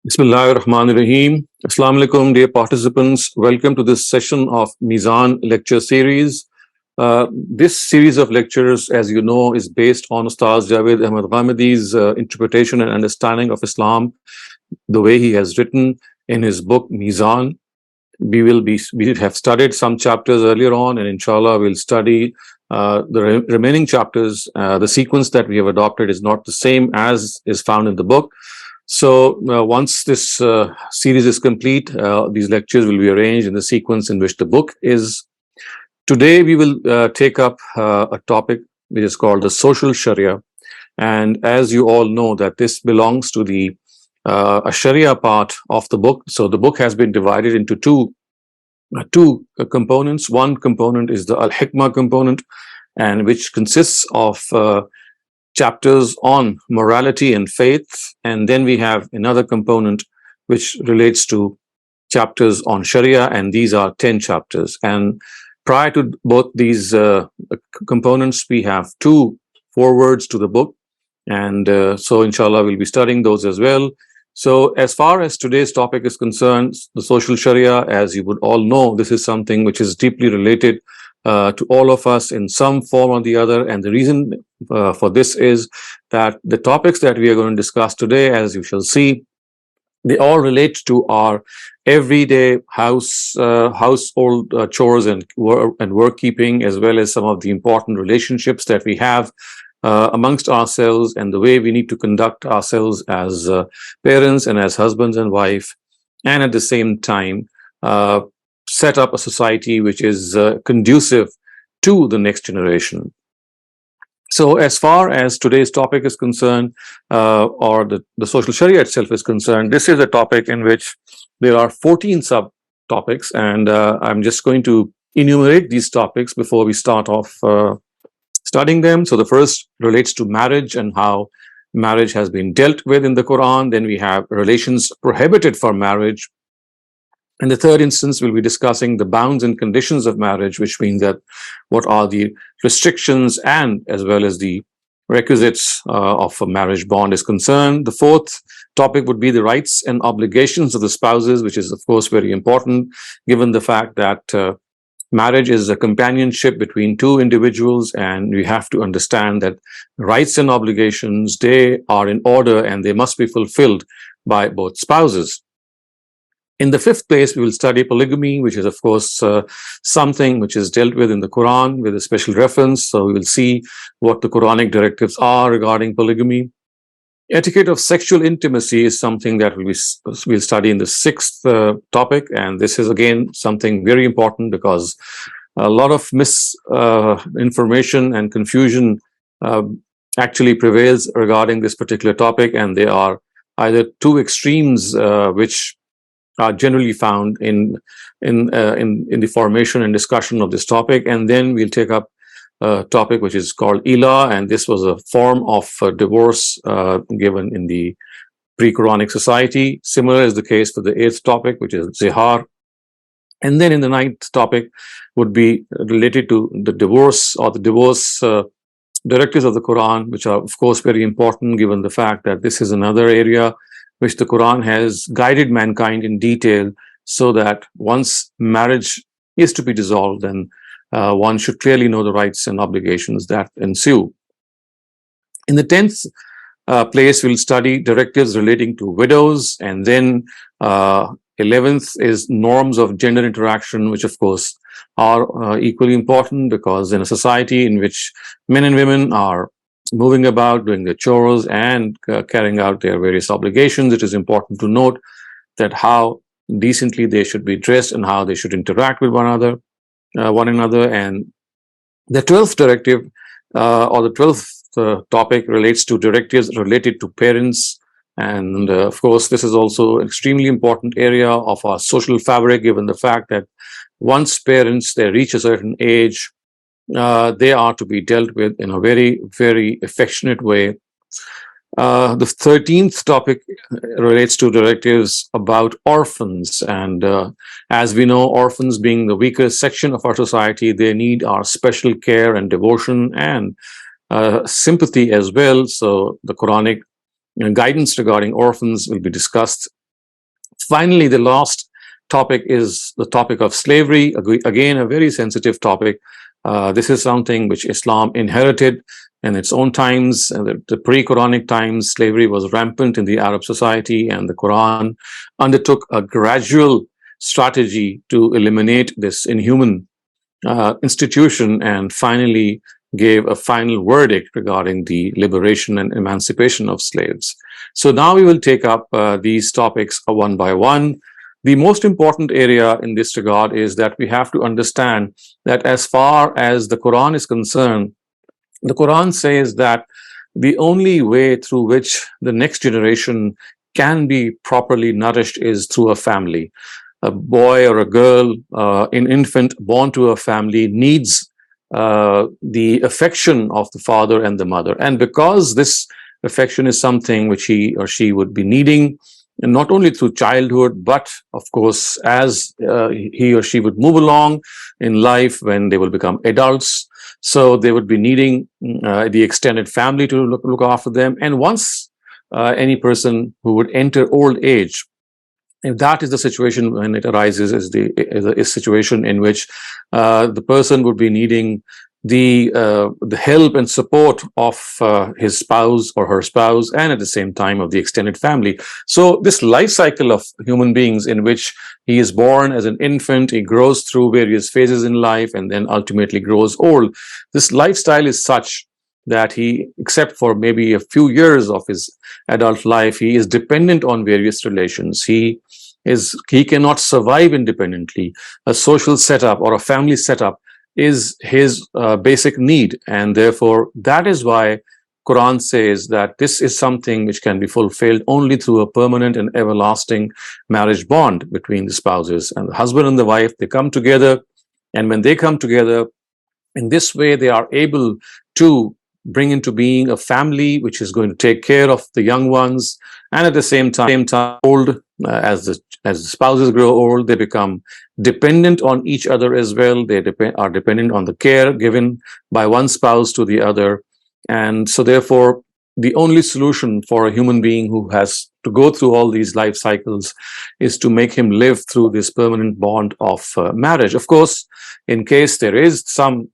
Bismillahir Rahmanir Rahim. Assalamu alaikum, dear participants. Welcome to this session of Meezan lecture series. This series of lectures, as you know, is based on Ustaz Javed Ahmed Ghamidi's interpretation and understanding of Islam, the way he has written in his book Meezan. We have studied some chapters earlier on, and inshallah we'll study the remaining chapters. The sequence that we have adopted is not the same as is found in the book. So once this series is complete, these lectures will be arranged in the sequence in which the book is. Today we will take up a topic which is called the social Shari'ah. And as you all know that this belongs to the a Sharia part of the book. So the book has been divided into two components. One component is the Al-Hikmah component, and which consists of chapters on morality and faith. And then we have another component which relates to chapters on Sharia, and these are 10 chapters. And prior to both these components, we have two forewords to the book. And so inshallah, we'll be studying those as well. So as far as today's topic is concerned, the social Sharia, as you would all know, this is something which is deeply related to all of us in some form or the other. And the reason for this is that the topics that we are going to discuss today, as you shall see, they all relate to our everyday household chores and work keeping, as well as some of the important relationships that we have amongst ourselves, and the way we need to conduct ourselves as parents and as husbands and wife, and at the same time set up a society which is conducive to the next generation. So as far as today's topic is concerned, or the social Sharia itself is concerned, this is a topic in which there are 14 subtopics, and I'm just going to enumerate these topics before we start off studying them. So the first relates to marriage and how marriage has been dealt with in the Quran. Then we have relations prohibited for marriage. In the third instance, we'll be discussing the bounds and conditions of marriage, which means that what are the restrictions and as well as the requisites of a marriage bond is concerned. The fourth topic would be the rights and obligations of the spouses, which is, of course, very important, given the fact that marriage is a companionship between two individuals, and we have to understand that rights and obligations, they are in order and they must be fulfilled by both spouses. In the fifth place, we will study polygamy, which is, of course, something which is dealt with in the Quran with a special reference. So we will see what the Quranic directives are regarding polygamy. Etiquette of sexual intimacy is something that we'll study in the sixth topic. And this is, again, something very important because a lot of misinformation and confusion actually prevails regarding this particular topic. And there are either two extremes which are generally found in the formation and discussion of this topic. And then we'll take up a topic which is called Ilah, and this was a form of divorce given in the pre-Quranic society. Similar is the case for the eighth topic, which is Zihar. And then in the ninth topic would be related to the divorce or the divorce directives of the Quran, which are, of course, very important given the fact that this is another area which the Quran has guided mankind in detail, so that once marriage is to be dissolved, then one should clearly know the rights and obligations that ensue. In the 10th place, we'll study directives relating to widows, and then 11th is norms of gender interaction, which of course are equally important, because in a society in which men and women are moving about, doing their chores and carrying out their various obligations, it is important to note that how decently they should be dressed and how they should interact with one another. And the 12th directive or the 12th topic relates to directives related to parents. And of course, this is also an extremely important area of our social fabric, given the fact that once parents, they reach a certain age, they are to be dealt with in a very, very affectionate way. The 13th topic relates to directives about orphans. And as we know, orphans being the weakest section of our society, they need our special care and devotion and sympathy as well. So the Quranic guidance regarding orphans will be discussed Finally, the last topic is the topic of slavery. Again, a very sensitive topic. This is something which Islam inherited in its own times. The pre-Quranic times, slavery was rampant in the Arab society, and the Quran undertook a gradual strategy to eliminate this inhuman institution, and finally gave a final verdict regarding the liberation and emancipation of slaves. So now we will take up these topics one by one. The most important area in this regard is that we have to understand that as far as the Quran is concerned, the Quran says that the only way through which the next generation can be properly nourished is through a family. A boy or a girl, an infant born to a family, needs the affection of the father and the mother. And because this affection is something which he or she would be needing, and not only through childhood, but of course, as he or she would move along in life when they will become adults. So they would be needing the extended family to look after them. And once any person who would enter old age, if that is the situation when it arises, is a situation in which the person would be needing the help and support of his spouse or her spouse, and at the same time of the extended family. So this life cycle of human beings, in which he is born as an infant, he grows through various phases in life, and then ultimately grows old. This lifestyle is such that he, except for maybe a few years of his adult life, he is dependent on various relations. He cannot survive independently. A social setup or a family setup is his basic need, and therefore that is why Quran says that this is something which can be fulfilled only through a permanent and everlasting marriage bond between the spouses. And the husband and the wife, they come together, and when they come together in this way, they are able to bring into being a family which is going to take care of the young ones, and at the same time old, as the spouses grow old, they become dependent on each other as well. They are dependent on the care given by one spouse to the other. And so therefore, the only solution for a human being who has to go through all these life cycles is to make him live through this permanent bond of marriage. Of course, in case there is some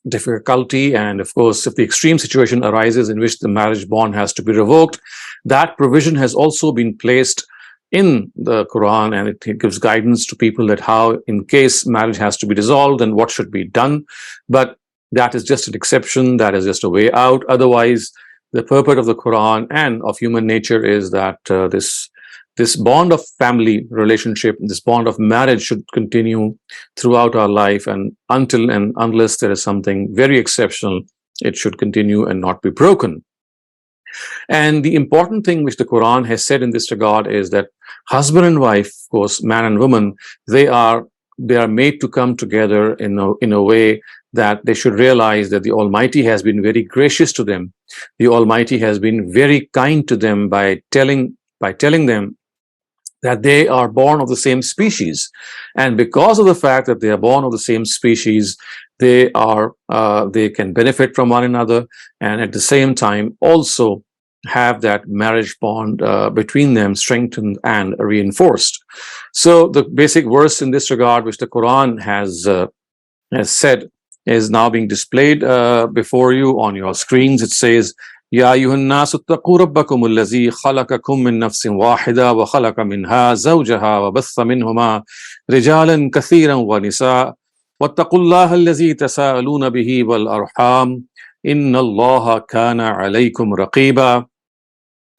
difficulty, and of course, if the extreme situation arises in which the marriage bond has to be revoked, that provision has also been placed in the Quran, and it gives guidance to people that how, in case marriage has to be dissolved, and what should be done. But that is just an exception, that is just a way out. Otherwise, the purport of the Quran and of human nature is that this bond of family relationship, this bond of marriage should continue throughout our life, and until and unless there is something very exceptional, it should continue and not be broken. And the important thing which the Quran has said in this regard is that husband and wife, of course, man and woman, they are made to come together in a way that they should realize that the Almighty has been very gracious to them. The Almighty has been very kind to them by telling them that they are born of the same species, and because of the fact that they are born of the same species, they can benefit from one another, and at the same time also have that marriage bond between them strengthened and reinforced. So the basic verse in this regard, which the Quran has said, is now being displayed before you on your screens. It says, يا أيها الناس اتقوا ربكم الذي خلقكم من نفس واحدة وخلق منها زوجها وبث منهما رجالا كثيرا ونساء واتقوا الله الذي تساءلون به والأرحام إن الله كان عليكم رقيبا.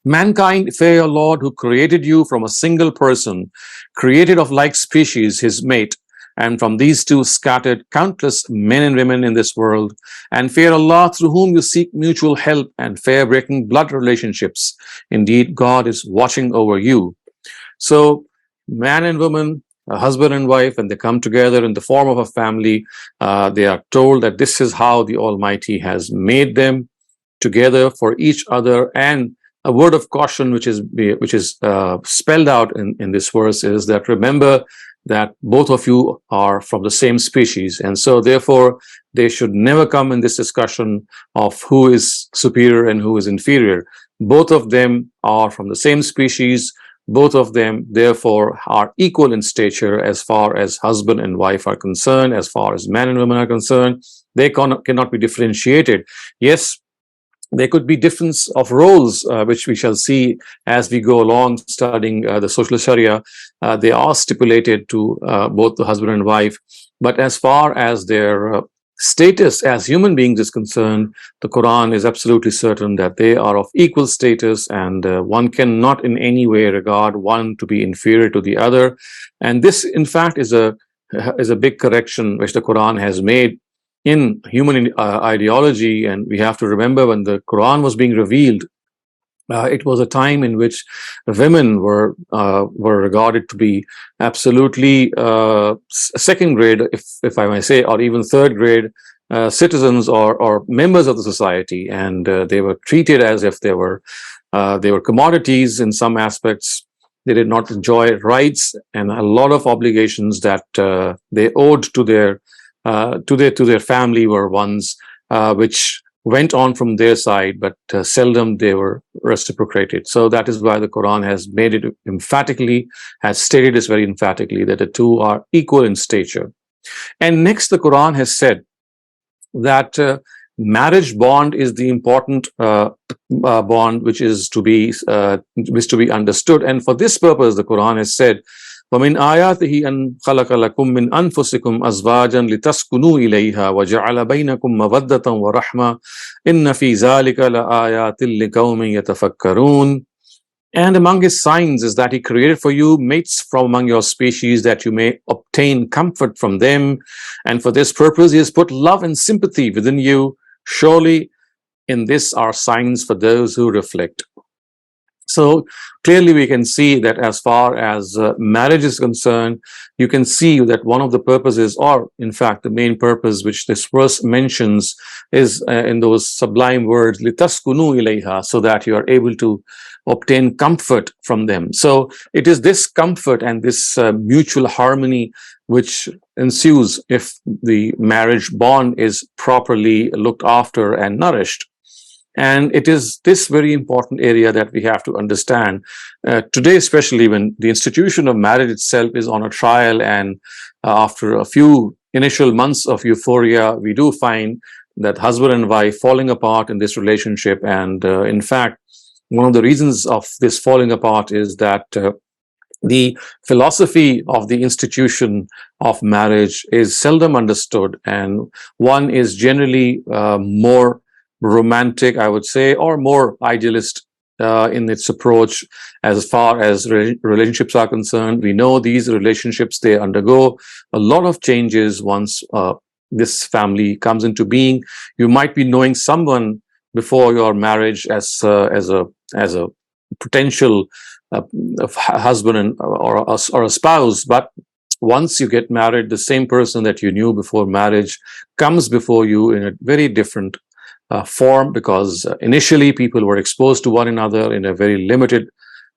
Mankind, fear your Lord, who created you from a single person, created of like species his mate, and from these two scattered countless men and women in this world, and fear Allah, through whom you seek mutual help, and fear breaking blood relationships. Indeed, God is watching over you. So man and woman, a husband and wife, and they come together in the form of a family, they are told that this is how the Almighty has made them together for each other. And a word of caution which is spelled out in this verse is that remember that both of you are from the same species, and so therefore they should never come in this discussion of who is superior and who is inferior. Both of them are from the same species. Both of them, therefore, are equal in stature as far as husband and wife are concerned, as far as man and woman are concerned. They cannot be differentiated. Yes, there could be difference of roles, which we shall see as we go along studying the social Sharia. They are stipulated to both the husband and wife. But as far as their status as human beings is concerned, the Quran is absolutely certain that they are of equal status, and one cannot in any way regard one to be inferior to the other. And this, in fact, is a big correction which the Quran has made in human ideology. And we have to remember, when the Quran was being revealed, it was a time in which women were regarded to be absolutely second grade, if I may say, or even third grade citizens or members of the society, and they were treated as if they were commodities in some aspects. They did not enjoy rights and a lot of obligations that they owed to their family were ones which went on from their side, but seldom they were reciprocated. So that is why the Quran has made it emphatically, has stated this very emphatically, that the two are equal in stature. And next, the Quran has said that marriage bond is the important bond which is to be understood. And for this purpose, the Quran has said, وَمِنْ آيَاتِهِ أَنْ خَلَقَ لَكُم مِّنْ أَنفُسِكُمْ أَزْوَاجًا لِتَسْكُنُوا إِلَيْهَا وَجَعَلَ بَيْنَكُم مَّوَدَّةً وَرَحْمَةً إِنَّ فِي ذَلِكَ لَآيَاتٍ لِقَوْمٍ يَتَفَكَّرُونَ. And among his signs is that he created for you mates from among your species, that you may obtain comfort from them. And for this purpose, he has put love and sympathy within you. Surely in this are signs for those who reflect. So clearly we can see that as far as marriage is concerned, you can see that one of the purposes, or in fact the main purpose which this verse mentions, is in those sublime words, لِتَسْكُنُوا إِلَيْهَا, so that you are able to obtain comfort from them. So it is this comfort and this mutual harmony which ensues if the marriage bond is properly looked after and nourished. And it is this very important area that we have to understand today, especially when the institution of marriage itself is on a trial, and after a few initial months of euphoria, we do find that husband and wife falling apart in this relationship. And in fact, one of the reasons of this falling apart is that the philosophy of the institution of marriage is seldom understood, and one is generally more romantic, I would say, or more idealist in its approach as far as relationships are concerned. We know these relationships, they undergo a lot of changes once this family comes into being. You might be knowing someone before your marriage as a potential husband or a spouse, but once you get married, the same person that you knew before marriage comes before you in a very different form, because initially people were exposed to one another in a very limited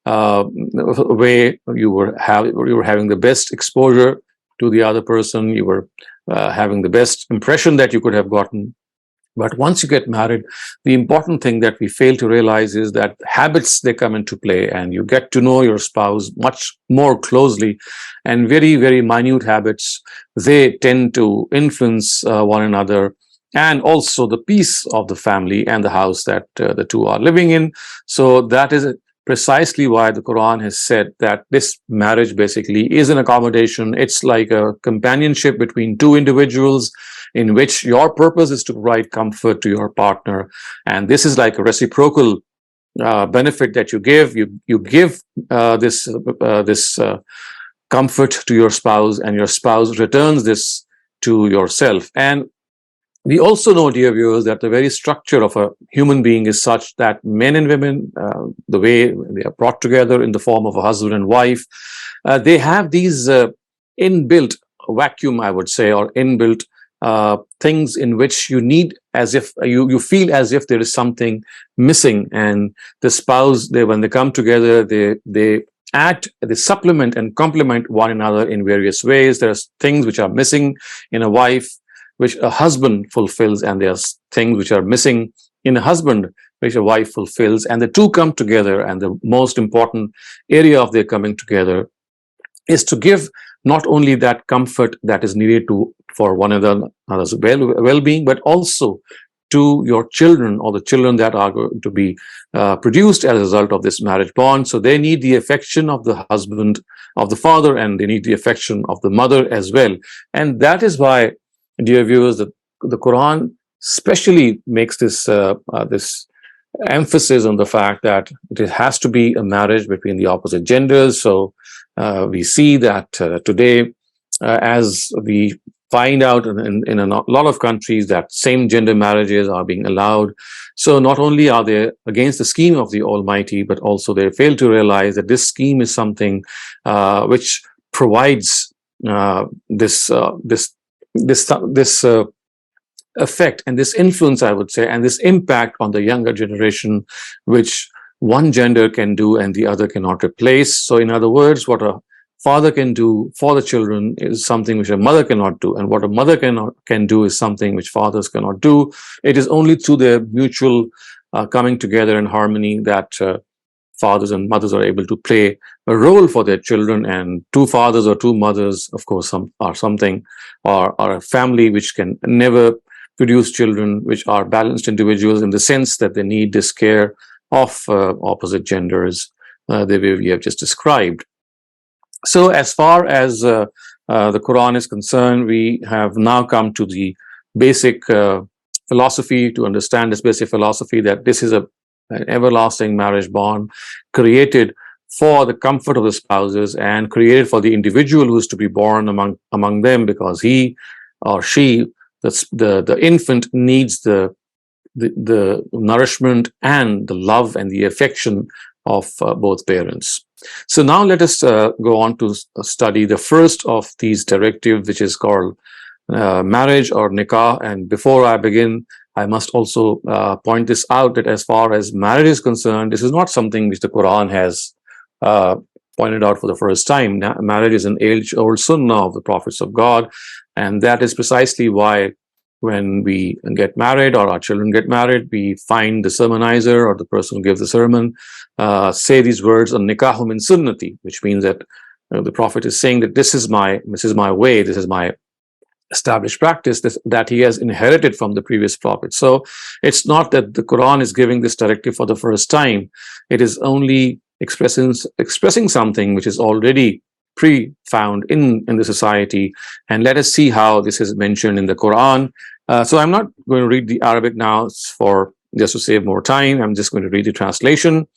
way. You were having the best exposure to the other person. You were having the best impression that you could have gotten. But once you get married, the important thing that we fail to realize is that habits, they come into play, and you get to know your spouse much more closely, and very, very minute habits, they tend to influence one another, and also the peace of the family and the house that the two are living in. So that is precisely why the Quran has said that this marriage basically is an accommodation. It's like a companionship between two individuals, in which your purpose is to provide comfort to your partner, and this is like a reciprocal benefit that you give. You give this comfort to your spouse, and your spouse returns this to yourself. And we also know, dear viewers, that the very structure of a human being is such that men and women, the way they are brought together in the form of a husband and wife, they have these inbuilt vacuum, I would say, or inbuilt things in which you need, as if you feel as if there is something missing. And the spouse, when they come together, they supplement and complement one another in various ways. There's things which are missing in a wife which a husband fulfills, and there's things which are missing in a husband which a wife fulfills, and the two come together, and the most important area of their coming together is to give not only that comfort that is needed for one another's well-being, but also to your children, or the children that are going to be produced as a result of this marriage bond. So they need the affection of the husband, of the father, and they need the affection of the mother as well. And that is why, dear viewers, the Quran especially makes this emphasis on the fact that it has to be a marriage between the opposite genders. So we see that today, as we find out in a lot of countries, that same gender marriages are being allowed. So not only are they against the scheme of the Almighty, but also they fail to realize that this scheme is something which provides this effect and this influence, I would say, and this impact on the younger generation, which one gender can do and the other cannot replace. So in other words, what a father can do for the children is something which a mother cannot do, and what a mother can do is something which fathers cannot do. It is only through their mutual coming together in harmony that fathers and mothers are able to play a role for their children. And two fathers or two mothers, of course, are a family which can never produce children which are balanced individuals, in the sense that they need this care of opposite genders, the way we have just described. So as far as the Quran is concerned, we have now come to the basic philosophy, to understand this basic philosophy, that this is an everlasting marriage bond created for the comfort of the spouses and created for the individual who is to be born among them, because he or she, the infant, needs the nourishment and the love and the affection of both parents. So now let us go on to study the first of these directives, which is called marriage or nikah. And before I begin, I must also point this out, that as far as marriage is concerned, this is not something which the Quran has pointed out for the first time. Marriage is an age-old sunnah of the prophets of God, and that is precisely why when we get married or our children get married, we find the sermonizer or the person who gives the sermon say these words, "Nikahu min sunnati," which means that the Prophet is saying that this is my way, this is my established practice, that he has inherited from the previous prophets. So it's not that the Quran is giving this directive for the first time. It is only expressing something which is already pre-found in the society. And let us see how this is mentioned in the Quran. So I'm not going to read the Arabic now just to save more time. I'm just going to read the translation.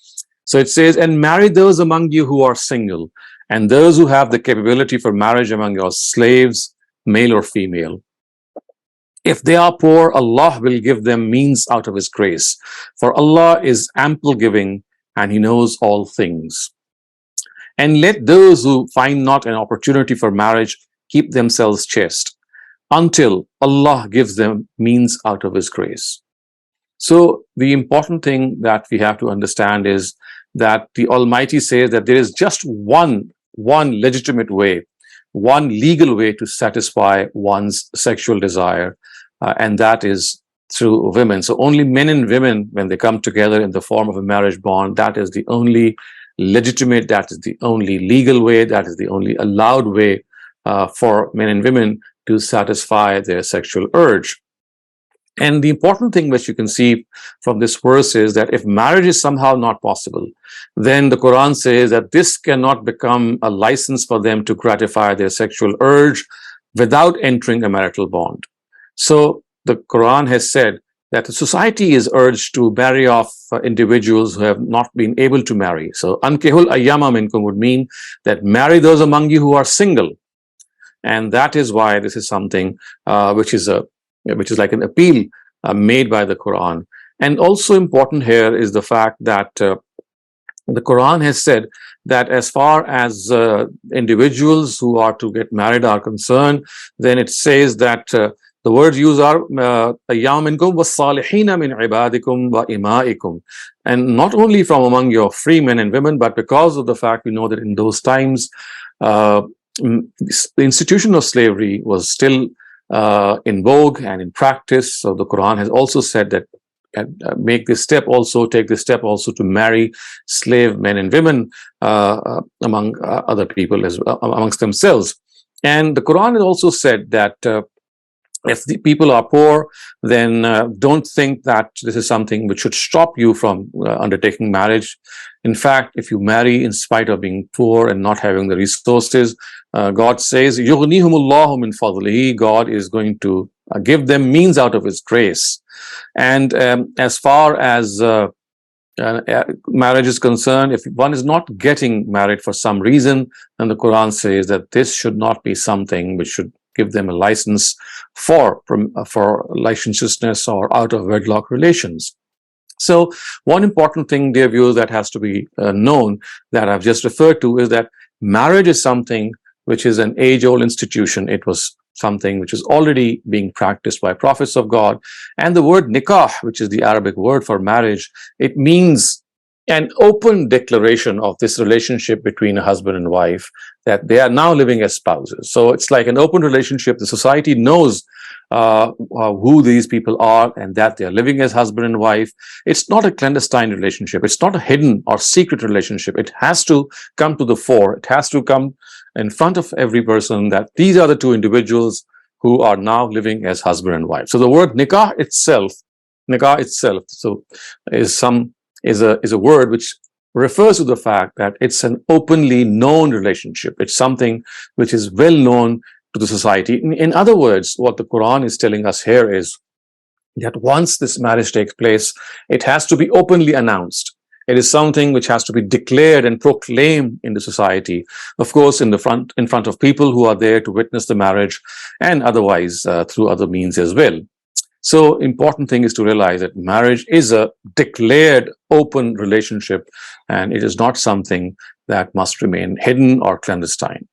So it says, "And marry those among you who are single, and those who have the capability for marriage among your slaves, male or female. If they are poor, Allah will give them means out of His grace. For Allah is ample giving, and He knows all things. And let those who find not an opportunity for marriage keep themselves chaste, until Allah gives them means out of His grace." So the important thing that we have to understand is that the Almighty says that there is just one legitimate way, one legal way to satisfy one's sexual desire, and that is through women. So only men and women, when they come together in the form of a marriage bond, that is the only legitimate, that is the only legal way, that is the only allowed way for men and women to satisfy their sexual urge. And the important thing which you can see from this verse is that if marriage is somehow not possible, then the Quran says that this cannot become a license for them to gratify their sexual urge without entering a marital bond. So the Quran has said that the society is urged to marry off individuals who have not been able to marry. So ankihul ayyama minkum would mean that marry those among you who are single. And that is why this is something which is like an appeal made by the Quran. And also important here is the fact that the Quran has said that as far as individuals who are to get married are concerned, then it says that the words used are ayyam minkum was-salihina min ibadikum wa imaikum, and not only from among your free men and women, but because of the fact we know that in those times the institution of slavery was still in vogue and in practice. So the Quran has also said that make this step also, take this step also to marry slave men and women among other people amongst themselves. And the Quran has also said that if the people are poor, then don't think that this is something which should stop you from undertaking marriage. In fact, if you marry in spite of being poor and not having the resources, God says, يُغْنِيهُمُ اللَّهُ مِنْ فَضْلِهِ, God is going to give them means out of His grace. And as far as marriage is concerned, if one is not getting married for some reason, then the Quran says that this should not be something which should give them a license for licentiousness or out of wedlock relations. So one important thing, dear viewers, that has to be known, that I've just referred to, is that marriage is something which is an age-old institution. It was something which is already being practiced by prophets of God. And the word nikah, which is the Arabic word for marriage, it means an open declaration of this relationship between a husband and wife, that they are now living as spouses. So it's like an open relationship. The society knows who these people are and that they are living as husband and wife. It's not a clandestine relationship. It's not a hidden or secret relationship. It has to come to the fore. It has to come in front of every person that these are the two individuals who are now living as husband and wife. So the word nikah itself, so is a word which refers to the fact that it's an openly known relationship. It's something which is well known to the society. In other words, what the Quran is telling us here is that once this marriage takes place, it has to be openly announced. It is something which has to be declared and proclaimed in the society, of course, in front of people who are there to witness the marriage, and otherwise through other means as well. So important thing is to realize that marriage is a declared open relationship, and it is not something that must remain hidden or clandestine.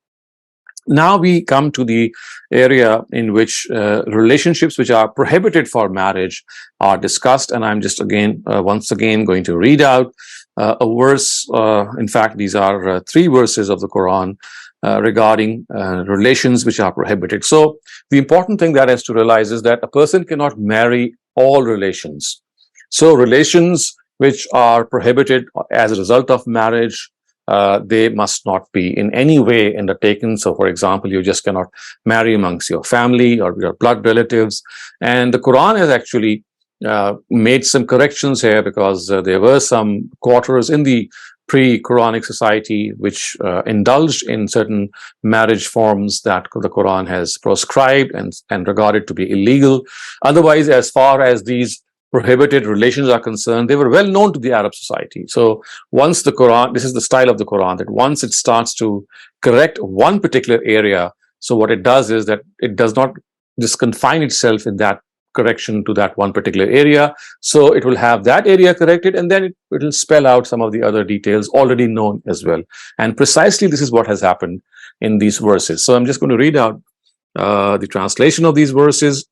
Now we come to the area in which relationships which are prohibited for marriage are discussed, and I'm just once again going to read out a verse. In fact, these are 3 verses of the Quran regarding relations which are prohibited. So the important thing that is to realize is that a person cannot marry all relations. So relations which are prohibited as a result of marriage, they must not be in any way undertaken. So for example, you just cannot marry amongst your family or your blood relatives. And the Quran has actually made some corrections here, because there were some quarters in the pre-Quranic society which indulged in certain marriage forms that the Quran has proscribed and regarded to be illegal. Otherwise, as far as these prohibited relations are concerned, they were well known to the Arab society. So once the Quran, this is the style of the Quran, that once it starts to correct one particular area, so what it does is that it does not just confine itself in that correction to that one particular area. So it will have that area corrected, and then it will spell out some of the other details already known as well. And precisely this is what has happened in these verses. So I'm just going to read out the translation of these verses.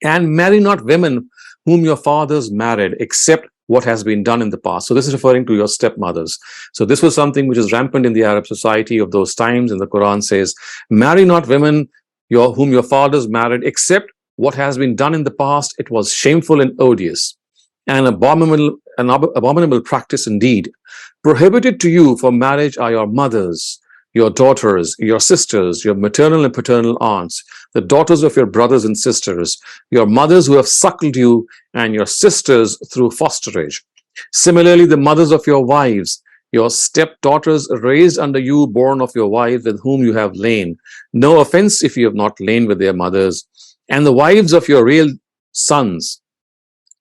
And marry not women whom your fathers married, except what has been done in the past. So this is referring to your stepmothers. So this was something which is rampant in the Arab society of those times, and the Quran says, marry not women whom your fathers married, except what has been done in the past. It was shameful and odious, and abominable practice indeed. Prohibited to you for marriage are your mothers, your daughters, your sisters, your maternal and paternal aunts, the daughters of your brothers and sisters, your mothers who have suckled you, and your sisters through fosterage. Similarly, the mothers of your wives, your stepdaughters raised under you, born of your wives with whom you have lain. No offense if you have not lain with their mothers. And the wives of your real sons,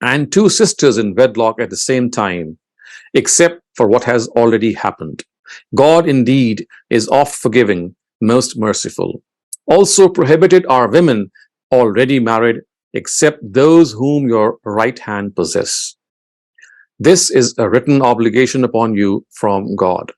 and 2 sisters in wedlock at the same time, except for what has already happened. God indeed is oft forgiving, most merciful. Also prohibited are women already married, except those whom your right hand possess. This is a written obligation upon you from God.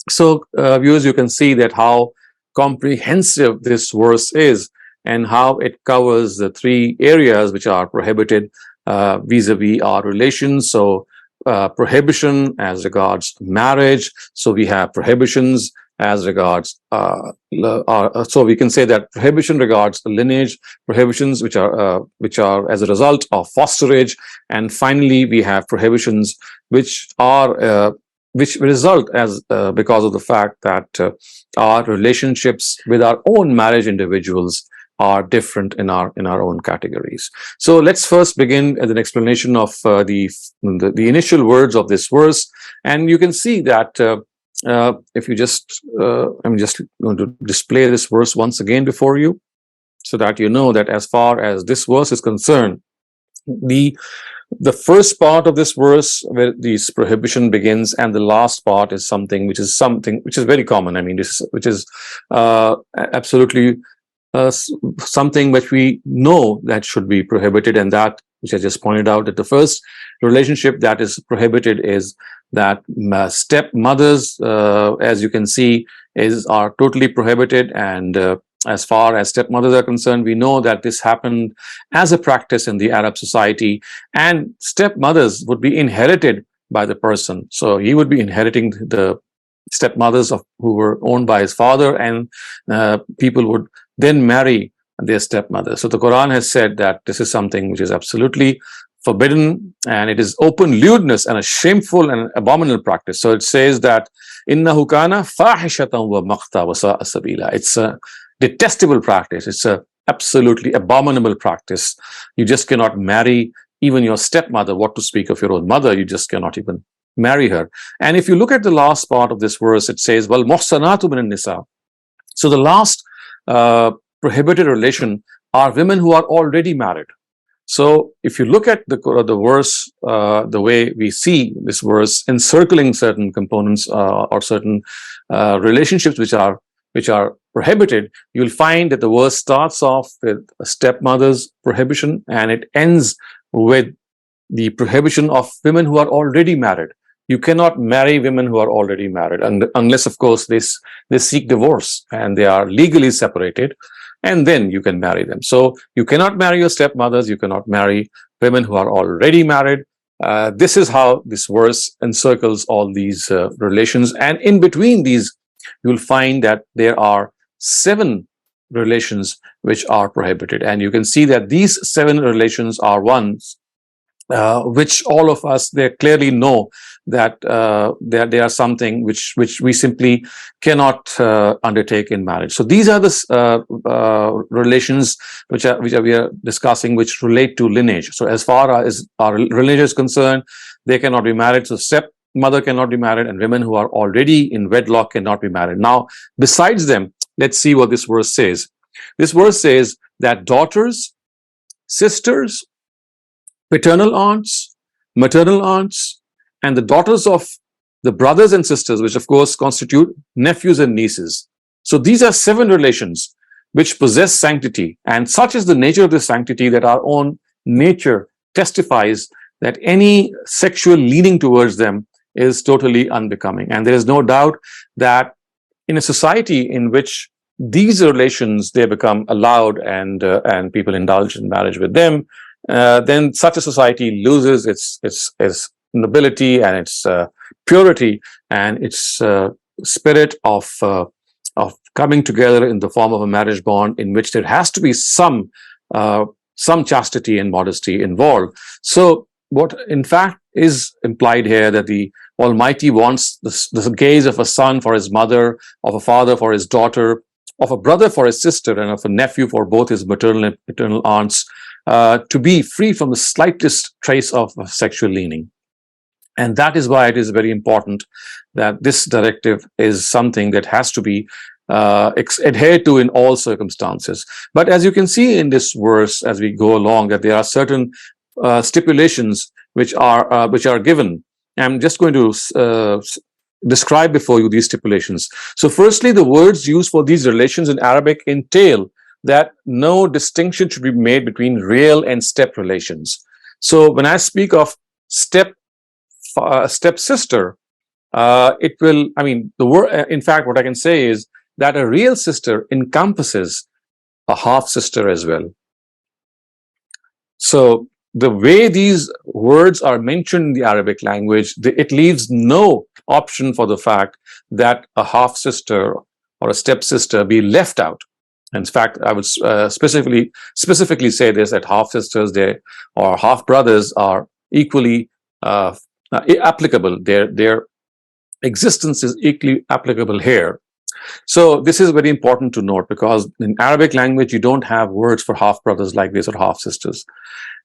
So viewers, you can see that how comprehensive this verse is, and how it covers the 3 areas which are prohibited vis-a-vis our relations. So prohibition as regards marriage. So we have prohibitions as regards so we can say that prohibition regards the lineage, prohibitions which are as a result of fosterage, and finally we have prohibitions which are which result as because of the fact that our relationships with our own marriage individuals are different in our own categories. So let's first begin as an explanation of the initial words of this verse, and you can see that if you just I'm just going to display this verse once again before you, so that you know that as far as this verse is concerned, the first part of this verse where this prohibition begins, and the last part is something which is very common. I mean, which is absolutely something which we know that should be prohibited, and that which I just pointed out, that the first relationship that is prohibited is that stepmothers, as you can see, are totally prohibited. And as far as stepmothers are concerned, we know that this happened as a practice in the Arab society, and stepmothers would be inherited by the person. So he would be inheriting the stepmothers who were owned by his father, and people would then marry their stepmother. So the Quran has said that this is something which is absolutely forbidden, and it is open lewdness and a shameful and abominable practice. So it says that innahu kana fahishatan wa maqta wa sa'a sabila. It's a detestable practice. It's a absolutely abominable practice. You just cannot marry even your stepmother, what to speak of your own mother. You just cannot even marry her. And if you look at the last part of this verse, it says, wal muhsanatu minan nisa. So the last prohibited relation are women who are already married. So if you look at the verse, the way we see this verse encircling certain components or certain relationships which are prohibited, you'll find that the verse starts off with a stepmother's prohibition, and it ends with the prohibition of women who are already married. You cannot marry women who are already married, and unless, of course, they seek divorce and they are legally separated, and then you can marry them. So you cannot marry your stepmothers, you cannot marry women who are already married. This is how this verse encircles all these relations, and in between these, you'll find that there are 7 relations which are prohibited, and you can see that these 7 relations are ones which all of us they clearly know that they are something which we simply cannot undertake in marriage. So these are the relations which we are discussing, which relate to lineage. So as far as our lineage is concerned, they cannot be married. So stepmother cannot be married, and women who are already in wedlock cannot be married. Now, besides them, let's see what this verse says. This verse says that daughters, sisters, paternal aunts, maternal aunts, and the daughters of the brothers and sisters, which of course constitute nephews and nieces. So these are 7 relations which possess sanctity, and such is the nature of this sanctity that our own nature testifies that any sexual leaning towards them is totally unbecoming. And there is no doubt that in a society in which these relations they become allowed and people indulge in marriage with them, then such a society loses its nobility and its purity and its spirit of coming together in the form of a marriage bond, in which there has to be some chastity and modesty involved. So what in fact is implied here, that the Almighty wants the gaze of a son for his mother, of a father for his daughter, of a brother for his sister, and of a nephew for both his maternal and paternal aunts, to be free from the slightest trace of sexual leaning. And that is why it is very important that this directive is something that has to be adhered to in all circumstances. But as you can see in this verse, as we go along, that there are certain stipulations which are given. I'm just going to describe before you these stipulations. So firstly, the words used for these relations in Arabic entail that no distinction should be made between real and step relations. So when I speak of stepsister, it will, I mean, the word, in fact, what I can say is that a real sister encompasses a half sister as well. So the way these words are mentioned in the Arabic language, it leaves no option for the fact that a half sister or a stepsister be left out. In fact, I would specifically say this, that half sisters or half brothers are equally applicable. Their existence is equally applicable here. So this is very important to note, because in Arabic language you don't have words for half brothers like this, or half sisters.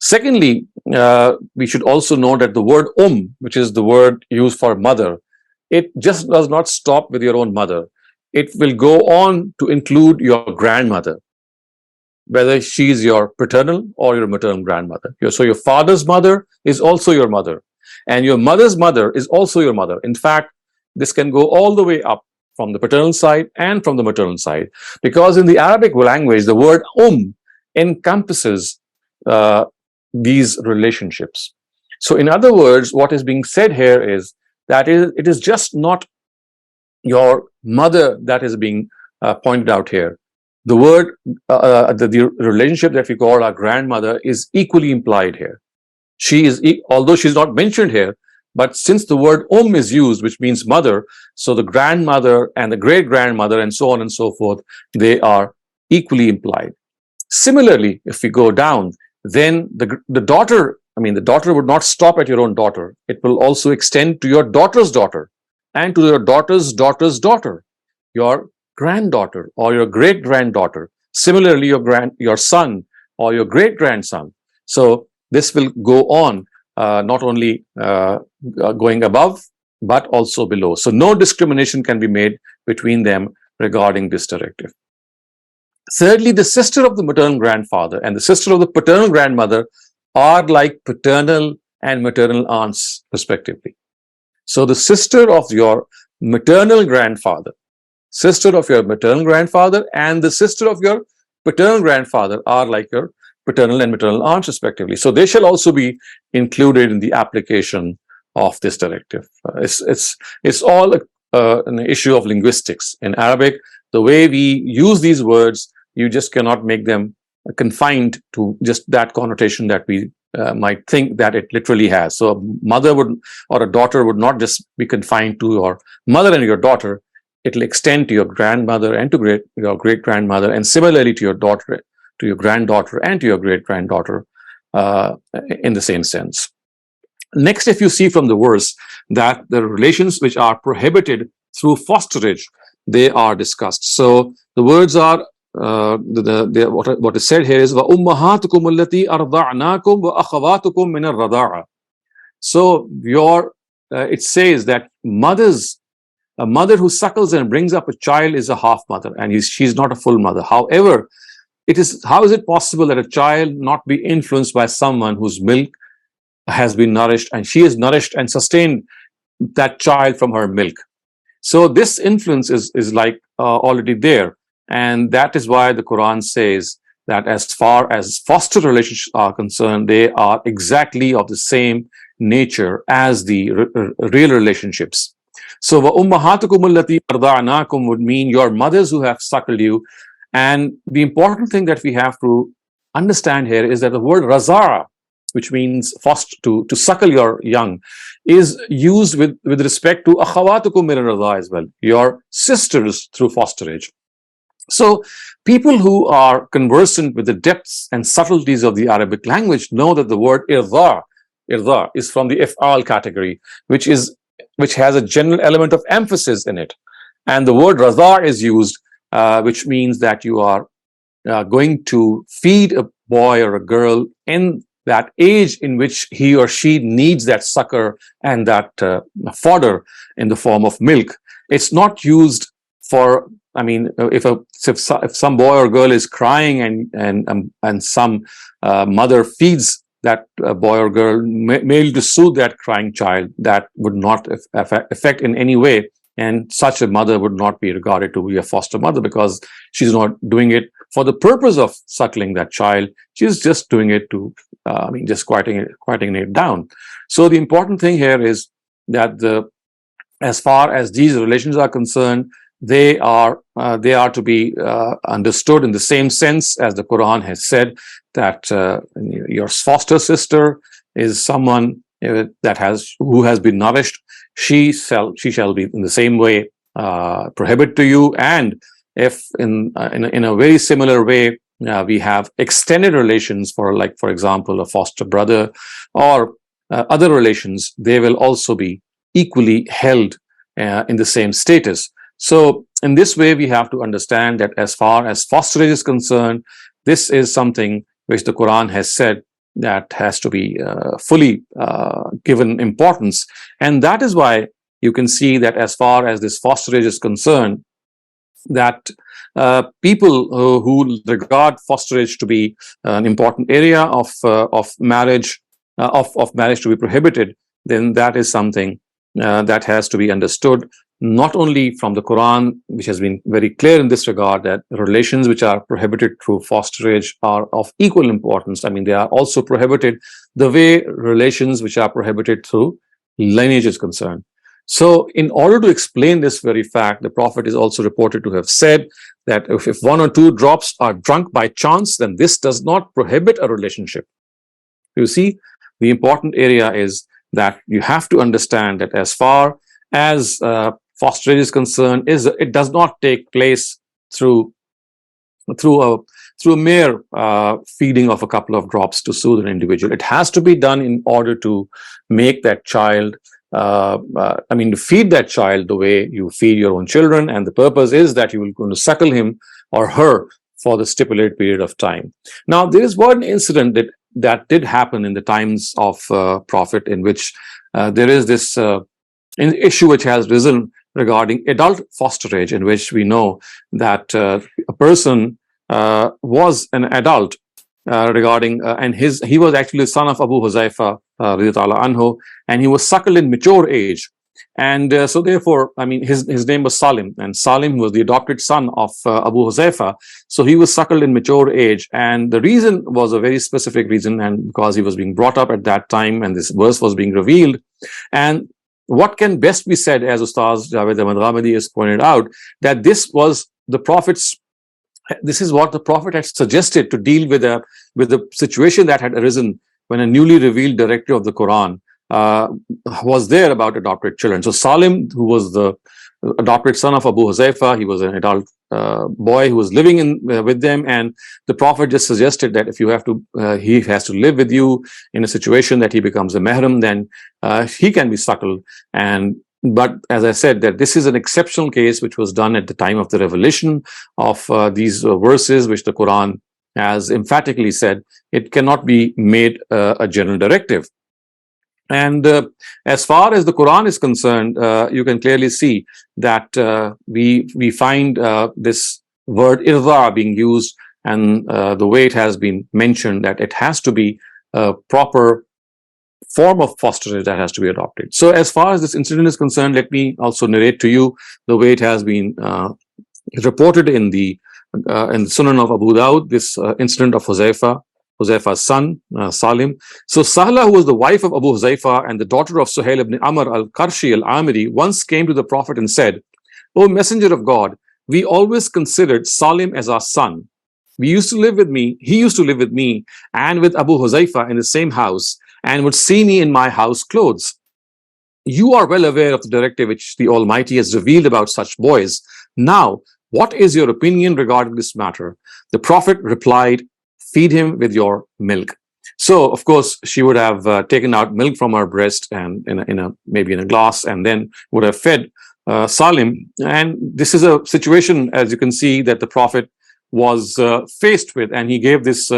Secondly, we should also note that the word which is the word used for mother, it just does not stop with your own mother. It will go on to include your grandmother, whether she's your paternal or your maternal grandmother. So your father's mother is also your mother, and your mother's mother is also your mother. In fact, this can go all the way up from the paternal side and from the maternal side, because in the Arabic language, the word encompasses these relationships. So in other words, what is being said here is that it is just not your mother that is being pointed out here. The word, the relationship that we call our grandmother is equally implied here. She is, although she's not mentioned here, but since the word is used, which means mother, so the grandmother and the great grandmother and so on and so forth, they are equally implied. Similarly, if we go down, then the daughter, the daughter would not stop at your own daughter. It will also extend to your daughter's daughter, and to your daughter's daughter's daughter, your granddaughter or your great granddaughter. Similarly, your son or your great grandson. So this will go on, not only going above, but also below. So no discrimination can be made between them regarding this directive. Thirdly, the sister of the maternal grandfather and the sister of the paternal grandmother are like paternal and maternal aunts, respectively. So the sister of your maternal grandfather, sister of your maternal grandfather, and the sister of your paternal grandfather are like your paternal and maternal aunts, respectively. So they shall also be included in the application of this directive. It's all an issue of linguistics. In Arabic, the way we use these words, you just cannot make them confined to just that connotation that we might think that it literally has. So a mother or a daughter would not just be confined to your mother and your daughter. It will extend to your grandmother and to your great grandmother, and similarly to your daughter, to your granddaughter, and to your great granddaughter, in the same sense. Next, if you see from the verse that the relations which are prohibited through fosterage, they are discussed. So the words are, what is said here is وَأُمَّهَاتُكُمُ الَّتِي أَرْضَعْنَاكُمْ وَأَخَوَاتُكُمْ مِنَ الرَّضَاعَةِ. So it says that a mother who suckles and brings up a child is a half mother, and she's not a full mother. However, how is it possible that a child not be influenced by someone whose milk has been nourished, and she has nourished and sustained that child from her milk? So this influence is like already there. And that is why the Quran says that as far as foster relationships are concerned, they are exactly of the same nature as the real relationships. So وَأُمَّهَاتُكُمُ الَّتِي أَرْضَعْنَاكُمْ would mean your mothers who have suckled you. And the important thing that we have to understand here is that the word raza'a, which means to suckle your young, is used with respect to akhawatukum min ar-radha as well, your sisters through fosterage. So people who are conversant with the depths and subtleties of the Arabic language know that the word irda is from the if'al category, which has a general element of emphasis in it. And the word raza is used, which means that you are going to feed a boy or a girl in that age in which he or she needs that succor and that fodder in the form of milk. It's not used for, if some boy or girl is crying and some mother feeds that boy or girl merely to soothe that crying child, that would not affect in any way. And such a mother would not be regarded to be a foster mother, because she's not doing it for the purpose of suckling that child. She's just doing it to, just quieting it down. So the important thing here is that as far as these relations are concerned, they are to be understood in the same sense as the Quran has said, that your foster sister is someone who has been nourished. She shall be in the same way prohibit to you. And if in a very similar way, we have extended relations for example, a foster brother or other relations, they will also be equally held in the same status. So in this way, we have to understand that as far as fosterage is concerned, this is something which the Quran has said that has to be fully given importance. And that is why you can see that as far as this fosterage is concerned, that people who regard fosterage to be an important area of marriage, of marriage to be prohibited, then that is something that has to be understood not only from the Quran, which has been very clear in this regard, that relations which are prohibited through fosterage are of equal importance. I mean, they are also prohibited the way relations which are prohibited through lineage is concerned. So in order to explain this very fact, the Prophet is also reported to have said that if one or two drops are drunk by chance, then this does not prohibit a relationship. You see, the important area is that you have to understand that as far as fosterage is concerned, it does not take place through a mere feeding of a couple of drops to soothe an individual. It has to be done in order to make that child, to feed that child the way you feed your own children, and the purpose is that you will going to suckle him or her for the stipulated period of time. Now, there is one incident that did happen in the times of Prophet, in which there is this issue which has risen regarding adult fosterage, in which we know that a person was an adult and he was actually the son of Abu Huzaifa radiyallahu anhu, and he was suckled in mature age. And so therefore, his name was Salim, and Salim was the adopted son of Abu Huzaifa. So he was suckled in mature age, and the reason was a very specific reason, and because he was being brought up at that time and this verse was being revealed. And what can best be said, as Ustaz Javed Ghamidi has pointed out, that this is what the Prophet had suggested to deal with the situation that had arisen when a newly revealed directive of the Quran was there about adopted children. So Salim, who was the adopted son of Abu Huzaifa, he was an adult boy who was living with them, and the Prophet just suggested that if you have to, he has to live with you in a situation that he becomes a mahram, then he can be suckled. But as I said, that this is an exceptional case which was done at the time of the revelation of these verses, which the Quran has emphatically said it cannot be made a general directive. And as far as the Quran is concerned, you can clearly see that we find this word irda being used, and the way it has been mentioned, that it has to be a proper form of fosterage that has to be adopted. So as far as this incident is concerned, let me also narrate to you the way it has been reported in the Sunan of Abu Dawud, this incident of Huzaifa's son, Salim. So Sahla, who was the wife of Abu Huzaifa and the daughter of Suhail ibn Amr al-Qarshi al-Amiri, once came to the Prophet and said, "O Messenger of God, we always considered Salim as our son. He used to live with me and with Abu Huzaifa in the same house, and would see me in my house clothes. You are well aware of the directive which the Almighty has revealed about such boys. Now, what is your opinion regarding this matter?" The Prophet replied, "Feed him with your milk." So, of course, she would have taken out milk from her breast and maybe in a glass, and then would have fed Salim. And this is a situation, as you can see, that the Prophet was faced with, and he gave this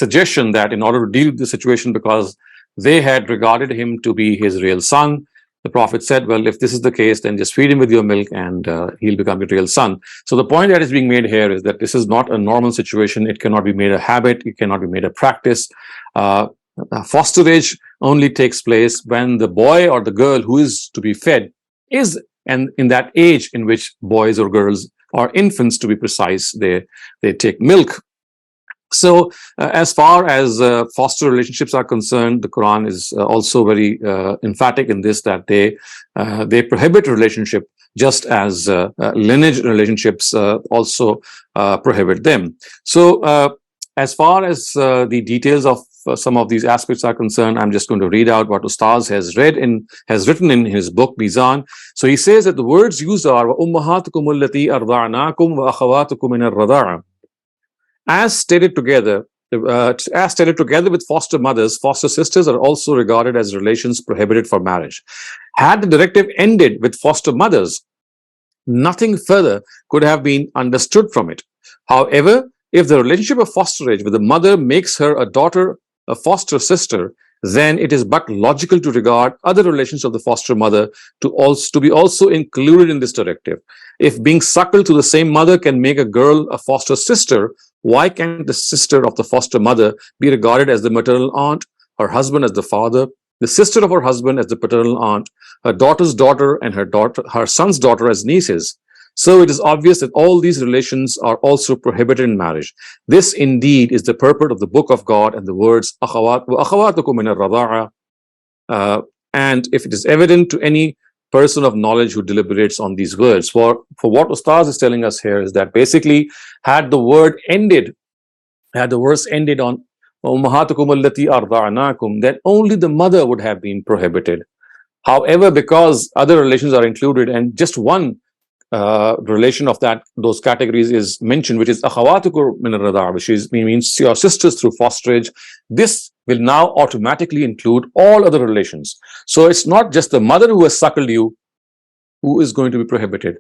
suggestion that in order to deal with the situation, because they had regarded him to be his real son, the Prophet said, well, if this is the case, then just feed him with your milk and he'll become your real son. So the point that is being made here is that this is not a normal situation. It cannot be made a habit. It cannot be made a practice. Fosterage only takes place when the boy or the girl who is to be fed is in that age in which boys or girls, or infants to be precise, they take milk. So as far as foster relationships are concerned, the Quran is also very emphatic in this, that they prohibit relationship just as lineage relationships also prohibit them. So as far as the details of some of these aspects are concerned, I'm just going to read out what Ustaz has written in his book Meezan. So he says that the words used are ummahatukum allati arda'nakum wa akhawatukum min ar-rada'a. As stated together with foster mothers, foster sisters are also regarded as relations prohibited for marriage. Had the directive ended with foster mothers, nothing further could have been understood from it. However, if the relationship of fosterage with the mother makes her a daughter, a foster sister, then it is but logical to regard other relations of the foster mother to be also included in this directive. If being suckled to the same mother can make a girl a foster sister, why can't the sister of the foster mother be regarded as the maternal aunt, her husband as the father, the sister of her husband as the paternal aunt, her daughter's daughter and her son's daughter as nieces? So it is obvious that all these relations are also prohibited in marriage. This indeed is the purport of the book of God and the words akhawatukum min ar-rada'a. And if it is evident to any person of knowledge who deliberates on these words, for what Ustaz is telling us here is that basically had the verse ended on ummahatukum allati arda'nakum, then only the mother would have been prohibited. However, because other relations are included and just one relation of those categories is mentioned, which is akhawatukum min ar-rada'a, which means your sisters through fosterage, this will now automatically include all other relations. So it's not just the mother who has suckled you who is going to be prohibited.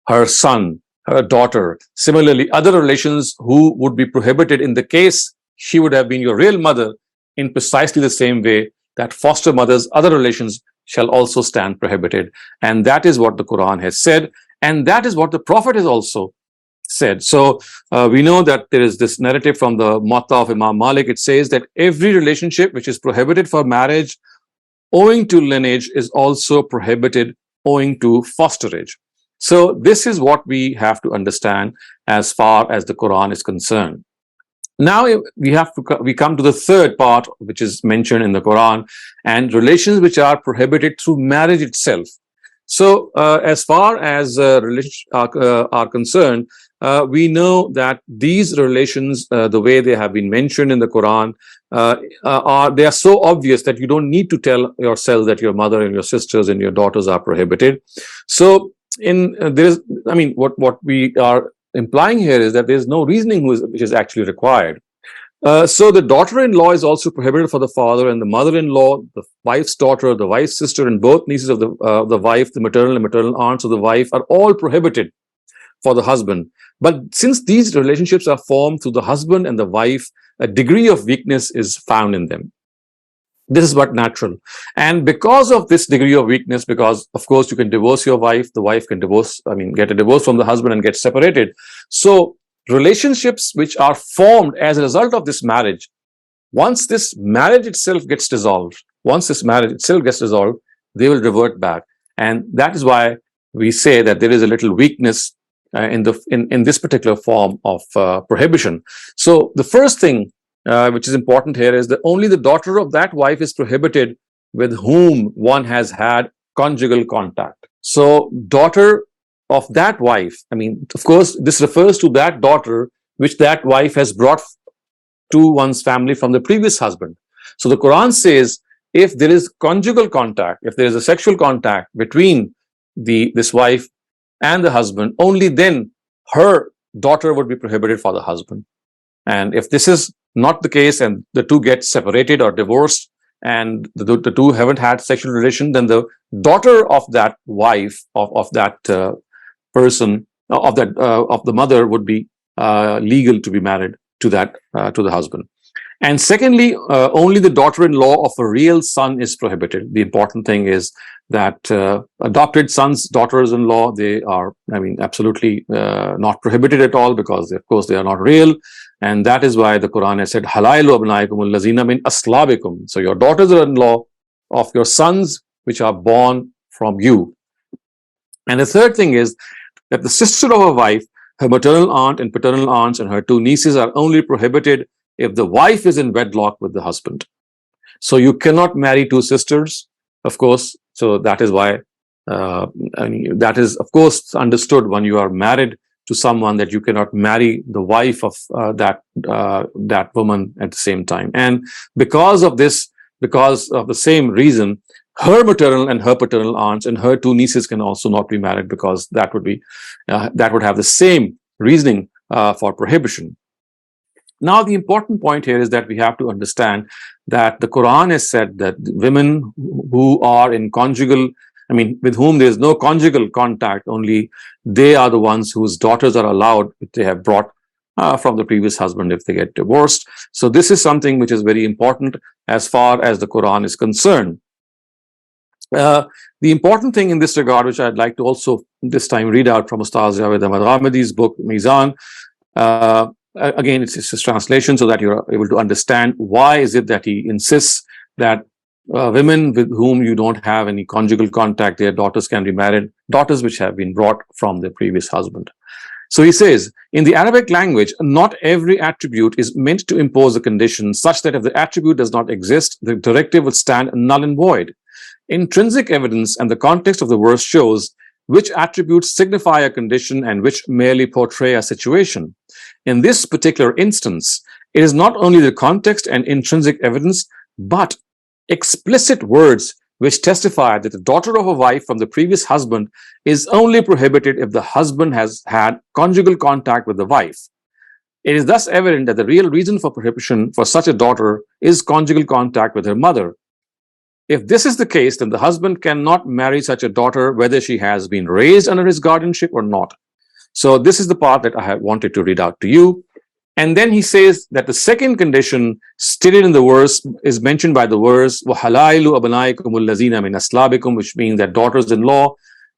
Her son, her daughter, similarly other relations who would be prohibited in the case she would have been your real mother, in precisely the same way that foster mothers, other relations shall also stand prohibited. And that is what the Quran has said, and that is what the Prophet has also said. So we know that there is this narrative from the Muwatta of Imam Malik. It says that every relationship which is prohibited for marriage owing to lineage is also prohibited owing to fosterage. So this is what we have to understand as far as the Quran is concerned. Now we come to the third part, which is mentioned in the Quran, and relations which are prohibited through marriage itself. So as far as relations are concerned, we know that these relations, the way they have been mentioned in the Quran, they are so obvious that you don't need to tell yourself that your mother and your sisters and your daughters are prohibited. So what we are implying here is that there is no reasoning which is actually required. So the daughter-in-law is also prohibited for the father, and the mother-in-law, the wife's daughter, the wife's sister, and both nieces of the wife, the maternal and maternal aunts of the wife, are all prohibited for the husband. But since these relationships are formed through the husband and the wife, a degree of weakness is found in them. This is but natural. And because of this degree of weakness, because of course you can divorce your wife, the wife can get a divorce from the husband and get separated. So relationships which are formed as a result of this marriage, once this marriage itself gets dissolved, they will revert back. And that is why we say that there is a little weakness in this particular form of prohibition. So the first thing which is important here is that only the daughter of that wife is prohibited with whom one has had conjugal contact. So daughter of that wife, of course, this refers to that daughter which that wife has brought to one's family from the previous husband. So the Quran says if there is conjugal contact, if there is a sexual contact between this wife and the husband, only then her daughter would be prohibited for the husband. And if this is not the case and the two get separated or divorced and the two haven't had sexual relation, then the daughter of that wife, of that person, of the mother would be legal to be married to the husband. And secondly, only the daughter-in-law of a real son is prohibited. The important thing is that adopted sons, daughters-in-law, they are, absolutely not prohibited at all, because of course they are not real. And that is why the Quran has said, halailu abnaikum allazina min aslabikum. So your daughters-in-law of your sons which are born from you. And the third thing is that the sister of a wife, her maternal aunt and paternal aunts and her two nieces are only prohibited if the wife is in wedlock with the husband. So you cannot marry two sisters, of course. So that is why, that is of course understood when you are married to someone that you cannot marry the wife of that woman at the same time. And because of this, because of the same reason, her maternal and her paternal aunts and her two nieces can also not be married, because that would be that would have the same reasoning for prohibition. Now, the important point here is that we have to understand that the Quran has said that women who are in conjugal, with whom there is no conjugal contact, only they are the ones whose daughters are allowed if they have brought from the previous husband if they get divorced. So this is something which is very important as far as the Quran is concerned. The important thing in this regard, which I'd like to also this time read out from Ustaz Javed Ghamidi's book, Meezan. Again, it's his translation so that you're able to understand why is it that he insists that women with whom you don't have any conjugal contact, their daughters can be married, daughters which have been brought from their previous husband. So he says, in the Arabic language, not every attribute is meant to impose a condition such that if the attribute does not exist, the directive would stand null and void. Intrinsic evidence and the context of the verse shows which attributes signify a condition and which merely portray a situation. In this particular instance, it is not only the context and intrinsic evidence, but explicit words which testify that the daughter of a wife from the previous husband is only prohibited if the husband has had conjugal contact with the wife. It is thus evident that the real reason for prohibition for such a daughter is conjugal contact with her mother. If this is the case, then the husband cannot marry such a daughter whether she has been raised under his guardianship or not. So this is the part that I have wanted to read out to you. And then he says that the second condition stated in the verse is mentioned by the verse, وَحَلَائِلُ أَبْنَائِكُمُ الَّذِينَ مِنْ أَصْلَابِكُم, which means that daughters-in-law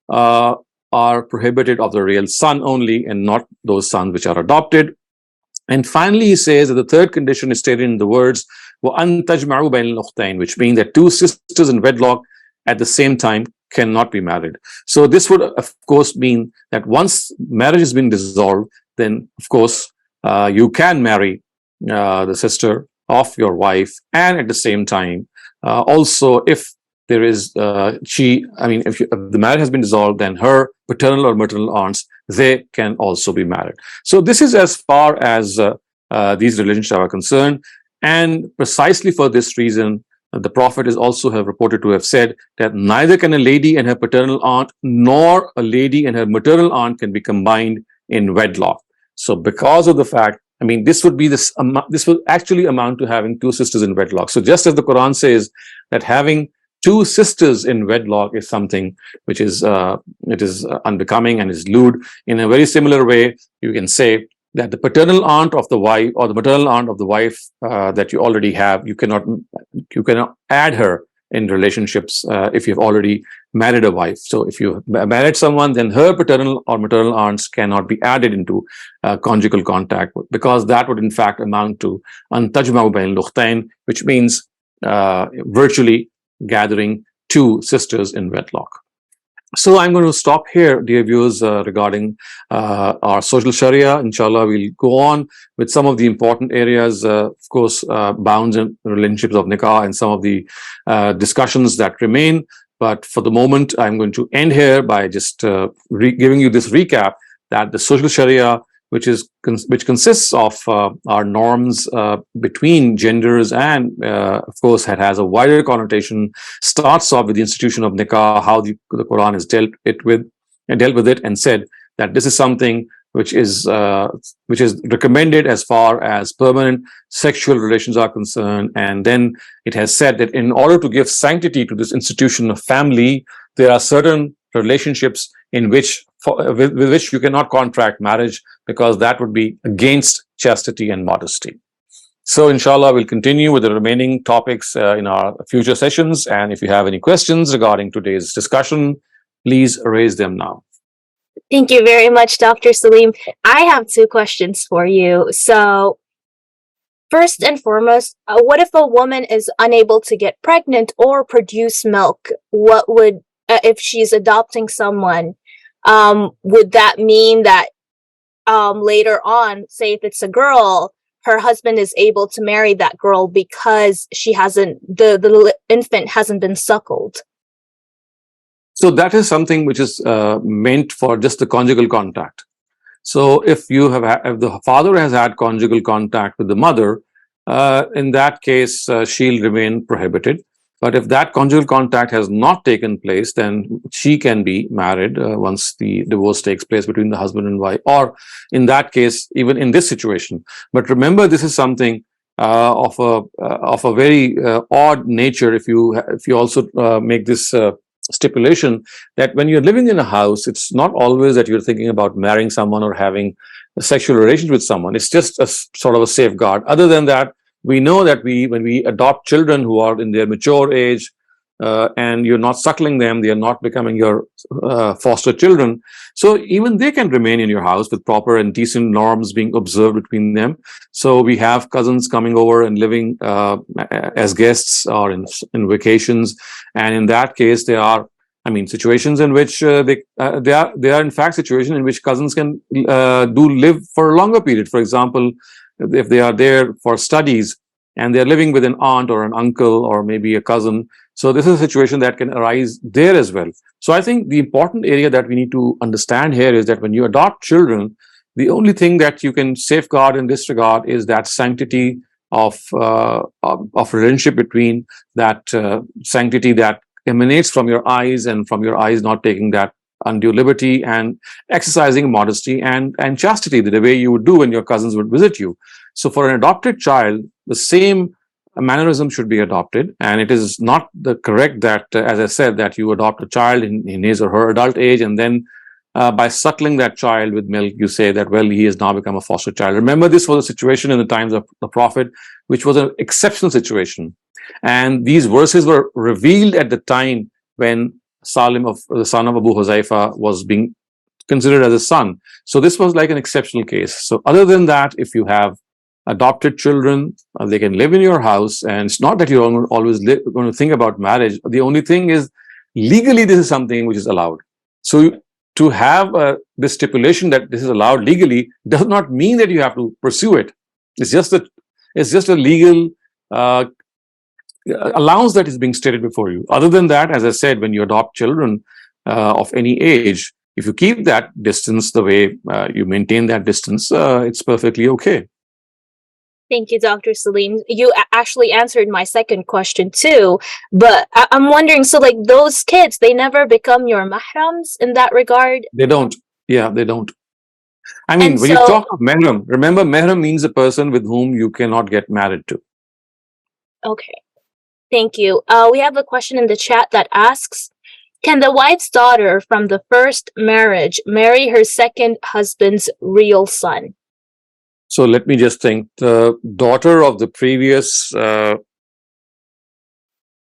are prohibited of the real son only and not those sons which are adopted. And finally, he says that the third condition is stated in the words, وَأَن تَجْمَعُوا بَيْنَ الْأُخْتَيْنِ, which means that two sisters in wedlock at the same time cannot be married. So this would, of course, mean that once marriage has been dissolved, then, of course, you can marry the sister of your wife, and at the same time, also, if there is, if the marriage has been dissolved, then her paternal or maternal aunts, they can also be married. So this is as far as these relationships are concerned. And precisely for this reason, the Prophet is also have reported to have said that neither can a lady and her paternal aunt nor a lady and her maternal aunt can be combined in wedlock. So because of the fact, this would be this will actually amount to having two sisters in wedlock. So just as the Quran says that having two sisters in wedlock is something which is it is unbecoming and is lewd, in a very similar way, you can say that the paternal aunt of the wife or the maternal aunt of the wife that you already have, you cannot add her in relationships if you've already married a wife. So if you married someone, then her paternal or maternal aunts cannot be added into conjugal contact, because that would in fact amount to an tajma'u bayn al-ukhtayn, which means virtually gathering two sisters in wedlock. So I'm going to stop here, dear viewers, regarding our social Sharia. Inshallah, we'll go on with some of the important areas, of course, bounds and relationships of nikah and some of the discussions that remain. But for the moment, I'm going to end here by just giving you this recap that the social Sharia, which consists of our norms between genders and, of course, has a wider connotation, starts off with the institution of nikah, how the Quran has dealt with it, and said that this is something which is recommended as far as permanent sexual relations are concerned. And then it has said that in order to give sanctity to this institution of family, there are certain relationships in which with which you cannot contract marriage, because that would be against chastity and modesty. So inshallah, we'll continue with the remaining topics in our future sessions. And if you have any questions regarding today's discussion, please raise them now. Thank you very much, Dr. Saleem. I have two questions for you. So first and foremost, what if a woman is unable to get pregnant or produce milk? What would, if she's adopting someone, would that mean that later on, say if it's a girl, her husband is able to marry that girl because she hasn't, the infant hasn't been suckled? So that is something which is meant for just the conjugal contact. So if if the father has had conjugal contact with the mother, in that case, she'll remain prohibited. But if that conjugal contact has not taken place, then she can be married once the divorce takes place between the husband and wife, or in that case, even in this situation. But remember, this is something of a very odd nature. If you also make this stipulation that when you're living in a house, it's not always that you're thinking about marrying someone or having sexual relations with someone. It's just a sort of a safeguard. Other than that, we know that when we adopt children who are in their mature age, and you're not suckling them, they are not becoming your foster children. So even they can remain in your house with proper and decent norms being observed between them. So we have cousins coming over and living as guests or in vacations, and in that case, there are, I mean, situations in which they are in fact situations in which cousins can do live for a longer period. For example, if they are there for studies and they're living with an aunt or an uncle or maybe a cousin. So this is a situation that can arise there as well. So I think the important area that we need to understand here is that when you adopt children, the only thing that you can safeguard in this regard is that sanctity of relationship between that sanctity that emanates from your eyes, and from your eyes not taking that undue liberty, and exercising modesty and chastity the way you would do when your cousins would visit you. So for an adopted child, the same mannerism should be adopted, and it is not the correct that, as I said, that you adopt a child in his or her adult age, and then by suckling that child with milk, you say that, well, he has now become a foster child. Remember, this was a situation in the times of the Prophet, which was an exceptional situation. And these verses were revealed at the time when Salim, the son of Abu Huzaifa, was being considered as a son. So this was like an exceptional case. So other than that, if you have adopted children, they can live in your house, and it's not that you're always going to think about marriage. The only thing is, legally, this is something which is allowed. So to have this stipulation that this is allowed legally does not mean that you have to pursue it. It's just a legal allowance that is being stated before you. Other than that, as I said, when you adopt children of any age, if you keep that distance the way you maintain that distance, it's perfectly okay. Thank you, Dr. Saleem. You actually answered my second question too, but I'm wondering, so like those kids, they never become your mahrams in that regard? They don't. Yeah, they don't. I mean, And when you so, talk of mahram, remember, mahram means a person with whom you cannot get married to. okay, thank you. We have a question in the chat that asks, can the wife's daughter from the first marriage marry her second husband's real son? So let me just think. The daughter of the previous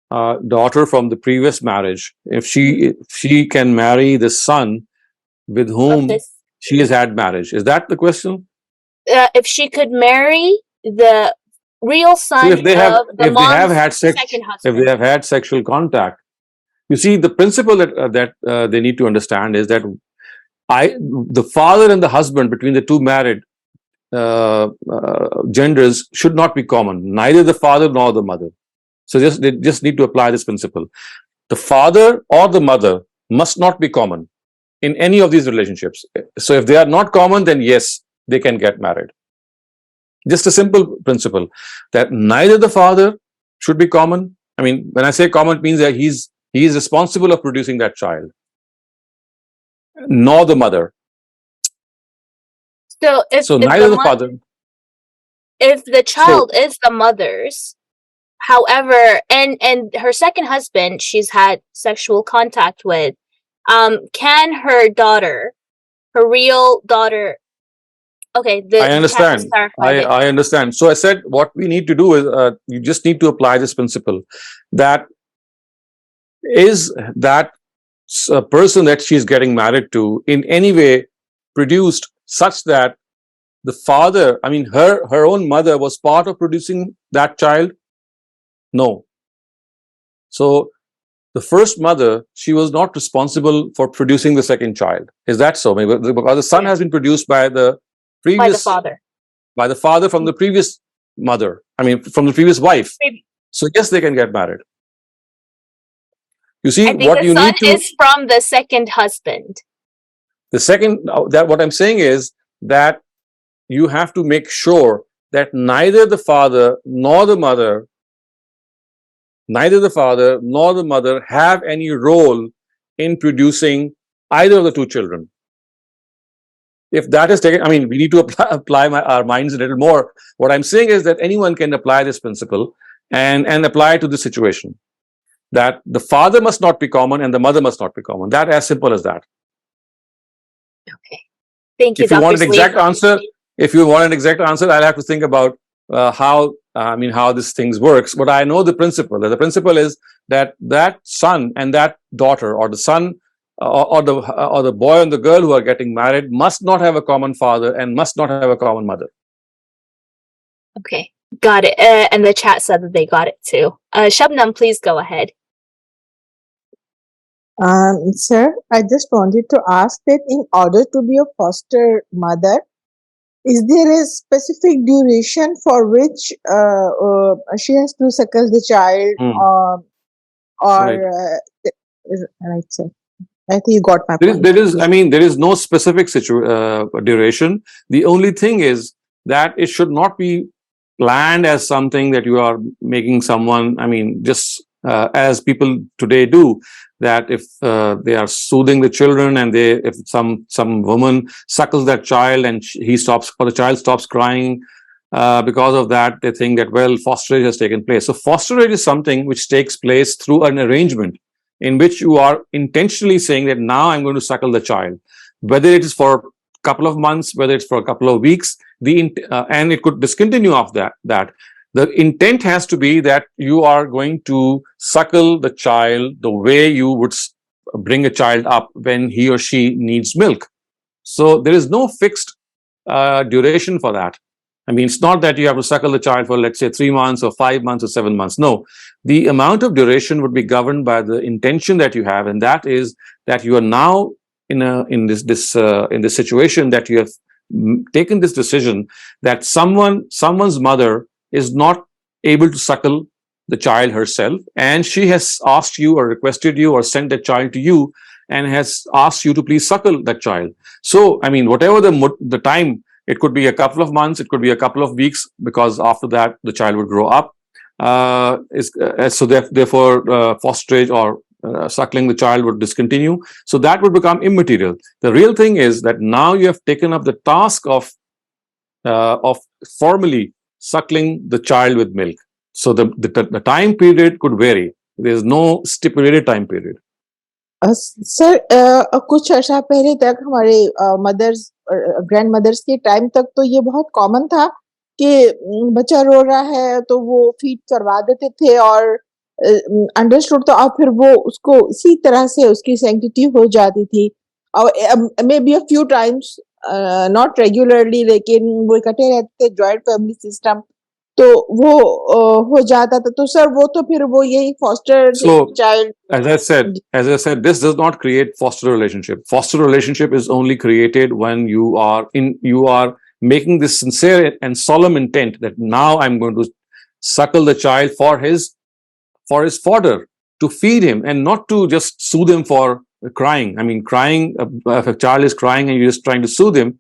daughter from the previous marriage, if she can marry the son with whom she has had marriage, is that the question? If she could marry the real son So if they have, of the mom's second husband. if they have had sexual contact, you see, the principle that they need to understand is that the father and the husband between the two married genders should not be common, neither the father nor the mother. So they just need to apply this principle. The father or the mother must not be common in any of these relationships. So if they are not common, then yes, they can get married. Just a simple principle that neither the father should be common. I mean, when I say common, it means that he is responsible of producing that child, nor the mother. So neither the father. If the child is the mother's, however, and her second husband she's had sexual contact with, can her daughter, her real daughter? Okay, I understand. I understand. So I said what we need to do is you just need to apply this principle that is that a person that she's getting married to in any way produced such that the father, I mean, her own mother was part of producing that child? No. So the first mother, she was not responsible for producing the second child. Is that so? Because the son has been produced by the previous by the father from the previous mother. I mean, from the previous wife. So yes, they can get married. You see, what you need to is from the second husband. The second, that what I'm saying is that you have to make sure that neither the father nor the mother have any role in producing either of the two children. If that is taken, I mean, we need to apply our minds a little more. What I'm saying is that anyone can apply this principle and apply it to the situation. That the father must not be common and the mother must not be common. That as simple as that. Okay. Thank you, If you want an Dr. exact Saleem. answer, I'll have to think about how this things works. But I know the principle. The principle is that son and that daughter, or the son or the boy and the girl who are getting married, must not have a common father and must not have a common mother. Okay, got it. And the chat said that they got it too. Shabnam, please go ahead. Sir, I just wanted to ask that in order to be a foster mother, is there a specific duration for which she has to suckle the child, Right. Right, sir? I think you got my point. There is no specific duration. The only thing is that it should not be planned as something that you are making someone, just as people today do, that if they are soothing the children and if some woman suckles that child and the child stops crying, because of that, they think that, well, fosterage has taken place. So fosterage is something which takes place through an arrangement in which you are intentionally saying that now I'm going to suckle the child, whether it is for a couple of months, whether it's for a couple of weeks, and it could discontinue off that. The intent has to be that you are going to suckle the child the way you would bring a child up when he or she needs milk. So there is no fixed duration for that. It's not that you have to suckle the child for, let's say, 3 months or 5 months or 7 months. No, the amount of duration would be governed by the intention that you have, and that is that you are now in this situation that you have taken this decision that someone's mother is not able to suckle the child herself, and she has asked you or requested you or sent that child to you and has asked you to please suckle that child. So, whatever the time. It could be a couple of months, it could be a couple of weeks, because after that the child would grow up. Therefore, fosterage or suckling the child would discontinue. So that would become immaterial. The real thing is that now you have taken up the task of formally suckling the child with milk. So the time period could vary. There is no stipulated time period. Sir कुछ अर्सा पहले तक हमारे mother's grand mother's के time तक तो ये बहुत common था कि बच्चा रो रहा है तो वो फीड करवा देते थे और अंडरस्टूड, तो अब फिर वो उसको इसी तरह से उसकी सैंक्टिटी हो जाती थी, और may be a few times, not regularly, लेकिन वो इकट्ठे रहते थे, जॉइंट फैमिली सिस्टम, तो वो हो जाता था. तो सर वो तो फिर वो यही foster child. As I said, this does not create foster relationship. Foster relationship is only created when you are making this sincere and solemn intent that now I'm going to suckle the child for his fodder, to feed him, and not to just soothe him for crying. Crying, if a child is crying and you're just trying to soothe him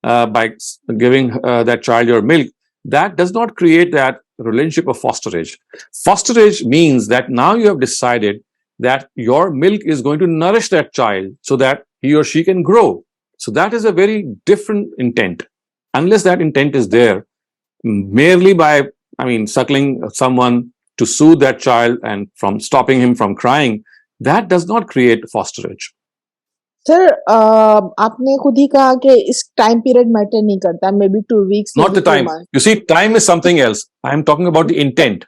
by giving that child your milk, that does not create that relationship of fosterage. Fosterage means that now you have decided that your milk is going to nourish that child so that he or she can grow. So that is a very different intent. Unless that intent is there, merely by, suckling someone to soothe that child and from stopping him from crying, that does not create fosterage. Sir आपने खुद ही कहा कि इस time period matter नहीं करता, may be 2 weeks. Not the time. You see, time is something else. I am talking about the intent.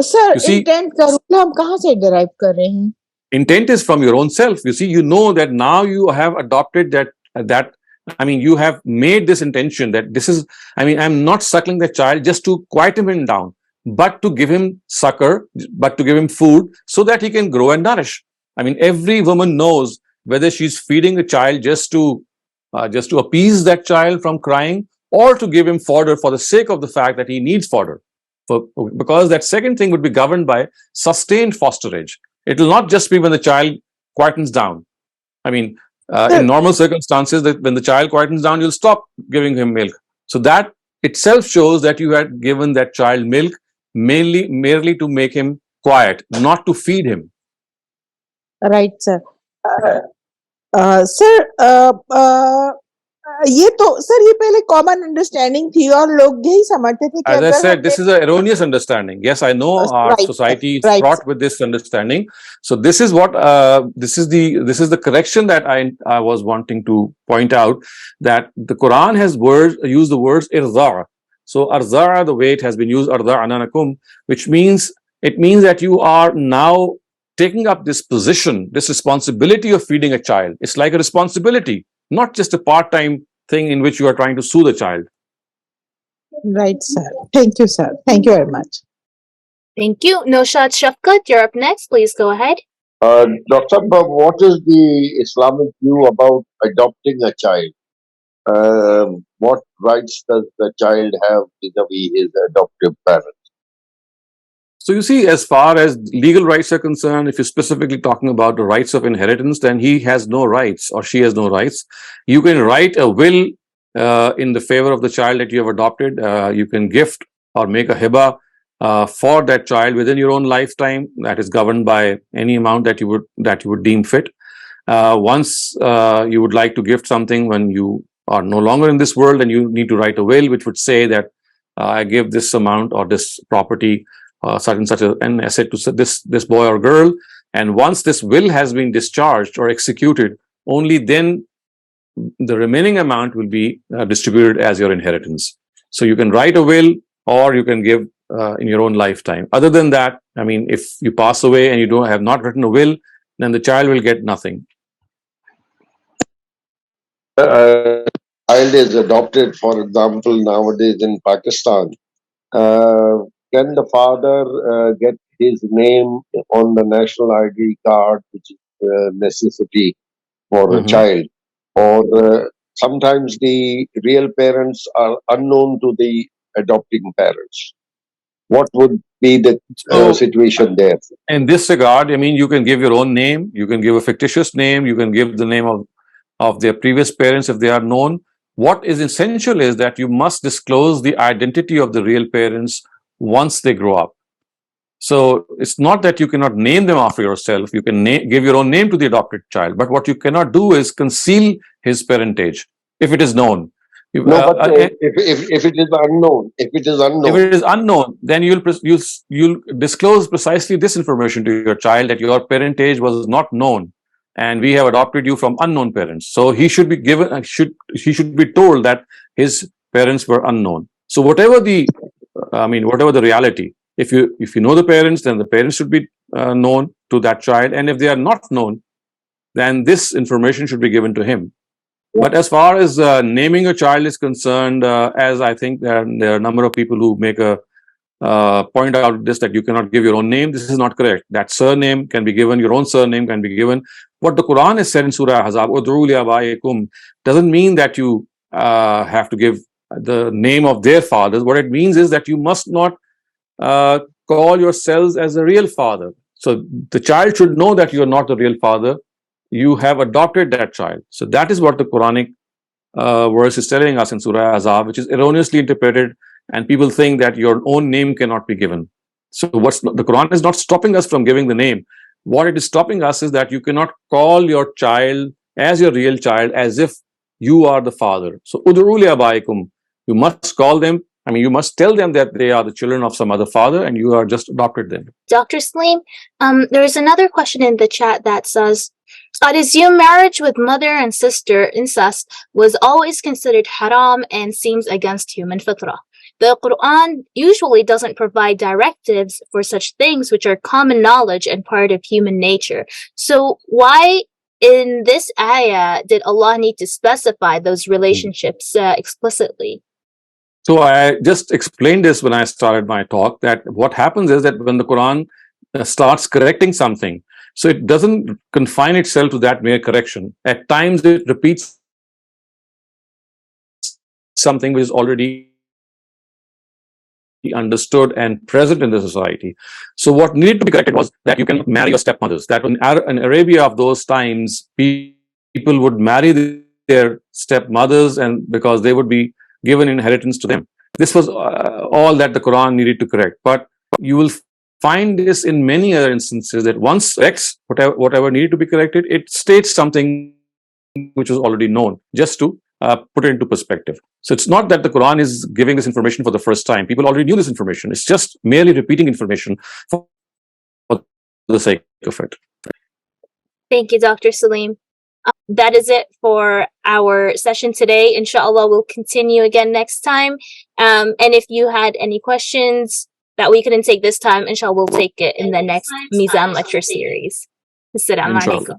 Sir intent का rule हम कहाँ से डिराइव कर रहे हैं? Intent is from your own self. You see, you know that now you have adopted that. You have made this intention that this is. I'm not suckling the child just to quiet him down, but to give him succor, but to give him food so that he can grow and nourish. Every woman knows whether she's feeding the child just to appease that child from crying, or to give him fodder for the sake of the fact that he needs fodder. Because that second thing would be governed by sustained fosterage. It will not just be when the child quietens down. In normal circumstances, that when the child quietens down, you'll stop giving him milk. So that itself shows that you had given that child milk merely to make him quiet, not to feed him. Right, sir. Sir, ये तो sir ये पहले common understanding थी और लोग यही समझते थे कि As I अगर said, this is an erroneous understanding. Yes, I know our right, society is right. fraught with this understanding. So this is what this is the correction that I was wanting to point out, that the Quran has used the words irza. So arza, the way it has been used, arza ananakum, which means that you are now taking up this position, this responsibility of feeding a child. It's like a responsibility, not just a part-time thing in which you are trying to soothe a child. Right, sir. Thank you, sir. Thank you very much. Thank you. Noshad Shafqat, you're up next. Please go ahead. Dr. What is the Islamic view about adopting a child? What rights does the child have vis-a-vis his adoptive parents? So you see, as far as legal rights are concerned, if you're specifically talking about the rights of inheritance, then he has no rights or she has no rights. You can write a will in the favor of the child that you have adopted. You can gift or make a hiba for that child within your own lifetime, that is governed by any amount that you would deem fit. Once you would like to gift something when you are no longer in this world, then you need to write a will which would say that I give this amount or this property, such and such an asset to this boy or girl. And once this will has been discharged or executed, only then the remaining amount will be distributed as your inheritance. So you can write a will or you can give in your own lifetime. Other than that, I mean, if you pass away and you have not written a will, then the child will get nothing. Child is adopted, for example, nowadays in Pakistan. Can the father get his name on the national ID card, which is a necessity for a child? Or sometimes the real parents are unknown to the adopting parents. What would be the situation there? In this regard, I mean, you can give your own name, you can give a fictitious name, you can give the name of their previous parents if they are known. What is essential is that you must disclose the identity of the real parents once they grow up. So it's not that you cannot name them after yourself. You can give your own name to the adopted child, but what you cannot do is conceal his parentage if it is known. If it is unknown, if it is unknown, then you'll disclose precisely this information to your child, that your parentage was not known, and we have adopted you from unknown parents. So he should be given, he should be told that his parents were unknown. So whatever the reality, if you know the parents, then the parents should be known to that child, and if they are not known, then this information should be given to him. But as far as naming a child is concerned, as I think there are a number of people who make a point out this, that you cannot give your own name. This is not correct. That surname can be given, your own surname can be given. What the Quran has said in Surah Ahzab, "Ud'u li abaikum," doesn't mean that you have to give the name of their fathers. What it means is that you must not call yourselves as a real father. So the child should know that you are not the real father. You have adopted that child. So that is what the Quranic verse is telling us in Surah Ahzab, which is erroneously interpreted, and people think that your own name cannot be given. So the Quran is not stopping us from giving the name. What it is stopping us is that you cannot call your child as your real child as if you are the father. So ud'u li abaikum, you must call them, I mean, you must tell them that they are the children of some other father and you are just adopted them. Dr. Saleem, there is another question in the chat that says, I'd assume marriage with mother and sister, incest, was always considered haram and seems against human fitrah. The Quran usually doesn't provide directives for such things, which are common knowledge and part of human nature. So why in this ayah did Allah need to specify those relationships explicitly? So I just explained this when I started my talk, that what happens is that when the Quran starts correcting something, so it doesn't confine itself to that mere correction. At times it repeats something which is already understood and present in the society. So what needed to be corrected was that you can marry your stepmothers. That in Arabia of those times, people people would marry their stepmothers, and because they would be given inheritance to them. This was all that the Quran needed to correct. But you will find this in many other instances, that once X, whatever needed to be corrected, it states something which was already known, just to put it into perspective. So it's not that the Quran is giving this information for the first time. People already knew this information. It's just merely repeating information for the sake of it. Thank you, Dr. Saleem. That is it for our session today. Inshallah, we'll continue again next time. And if you had any questions that we couldn't take this time, inshallah, we'll take it in the next Meezan lecture series. Assalamu Inshallah. alaikum.